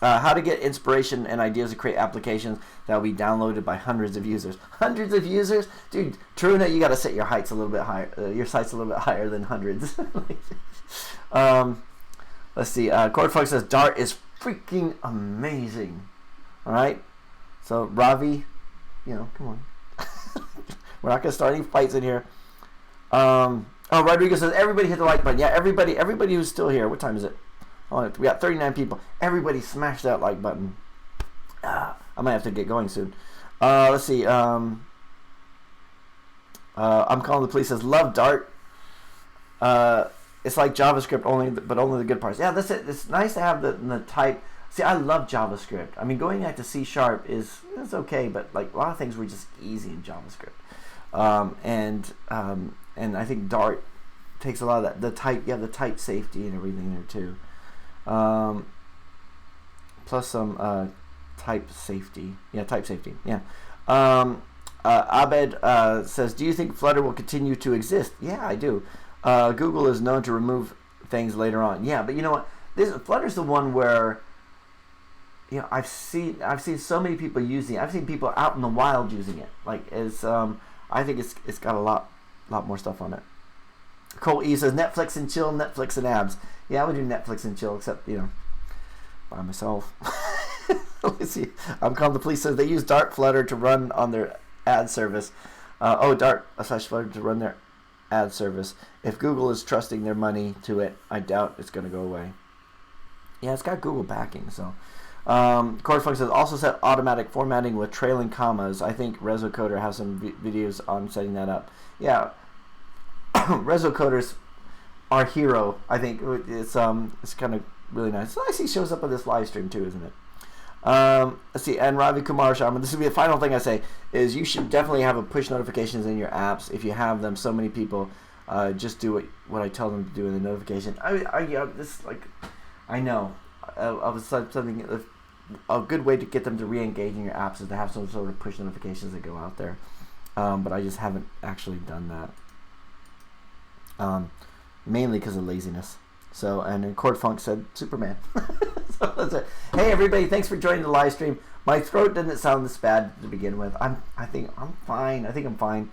how to get inspiration and ideas to create applications that will be downloaded by hundreds of users. Hundreds of users, dude. Taruna, you got to set your heights a little bit higher. Your sights a little bit higher than hundreds. Let's see. Cordfog says Dart is freaking amazing. All right. So Ravi, come on. We're not gonna start any fights in here. Rodrigo says everybody hit the like button. Yeah, everybody who's still here. What time is it? We got 39 people. Everybody smash that like button. I might have to get going soon. Let's see. I'm calling the police. Says love Dart. It's like JavaScript but only the good parts. Yeah, that's it. It's nice to have the type. See, I love JavaScript. I mean, going back to C# it's okay, but like a lot of things were just easy in JavaScript. And I think Dart takes a lot of that. The type, you have the type safety and everything there too. Plus some type safety. Yeah, type safety. Yeah. Abed says, do you think Flutter will continue to exist? Yeah, I do. Google is known to remove things later on. Yeah, but you know what? Flutter's the one where I've seen so many people using it. I've seen people out in the wild using it. Like, I think it's got a lot more stuff on it. Cole E says Netflix and chill, Netflix and abs. Yeah, I would do Netflix and chill, except by myself. Let's see. I'm calling the police. Says they use Dart Flutter to run on their ad service. Dart/Flutter to run their ad service. If Google is trusting their money to it, I doubt it's going to go away. Yeah, it's got Google backing, so. Cordfunk says also set automatic formatting with trailing commas. I think ResoCoder has some videos on setting that up. Yeah, ResoCoder's our hero. I think it's kind of really nice. It's nice he shows up on this live stream too, isn't it? Let's see. And Ravi Kumar Sharma. This will be the final thing I say is you should definitely have a push notifications in your apps if you have them. So many people just do what I tell them to do in the notification. I know. A good way to get them to re-engage in your apps is to have some sort of push notifications that go out there. But I just haven't actually done that. Mainly because of laziness. So, and then Cordfunk said Superman. So that's it. Hey everybody, thanks for joining the live stream. My throat didn't sound this bad to begin with. I think I'm fine.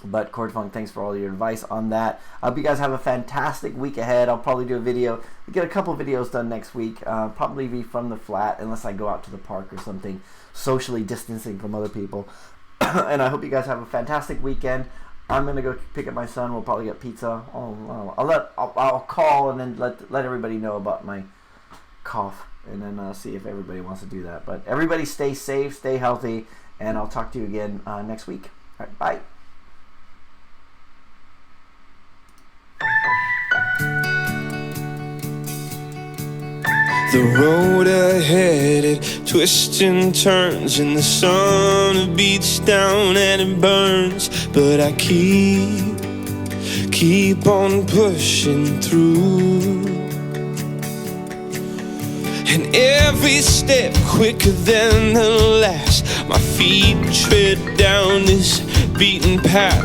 But Cordfunk, thanks for all your advice on that. I hope you guys have a fantastic week ahead. I'll probably do a video. We get a couple videos done next week. Probably be from the flat, unless I go out to the park or something, socially distancing from other people. And I hope you guys have a fantastic weekend. I'm gonna go pick up my son. We'll probably get pizza. I'll call and then let everybody know about my cough, and then see if everybody wants to do that. But everybody, stay safe, stay healthy, and I'll talk to you again next week. All right, bye. The road ahead, it twists and turns, and the sun beats down and it burns. But I keep on pushing through. and every step quicker than the last. My feet tread down this beaten path.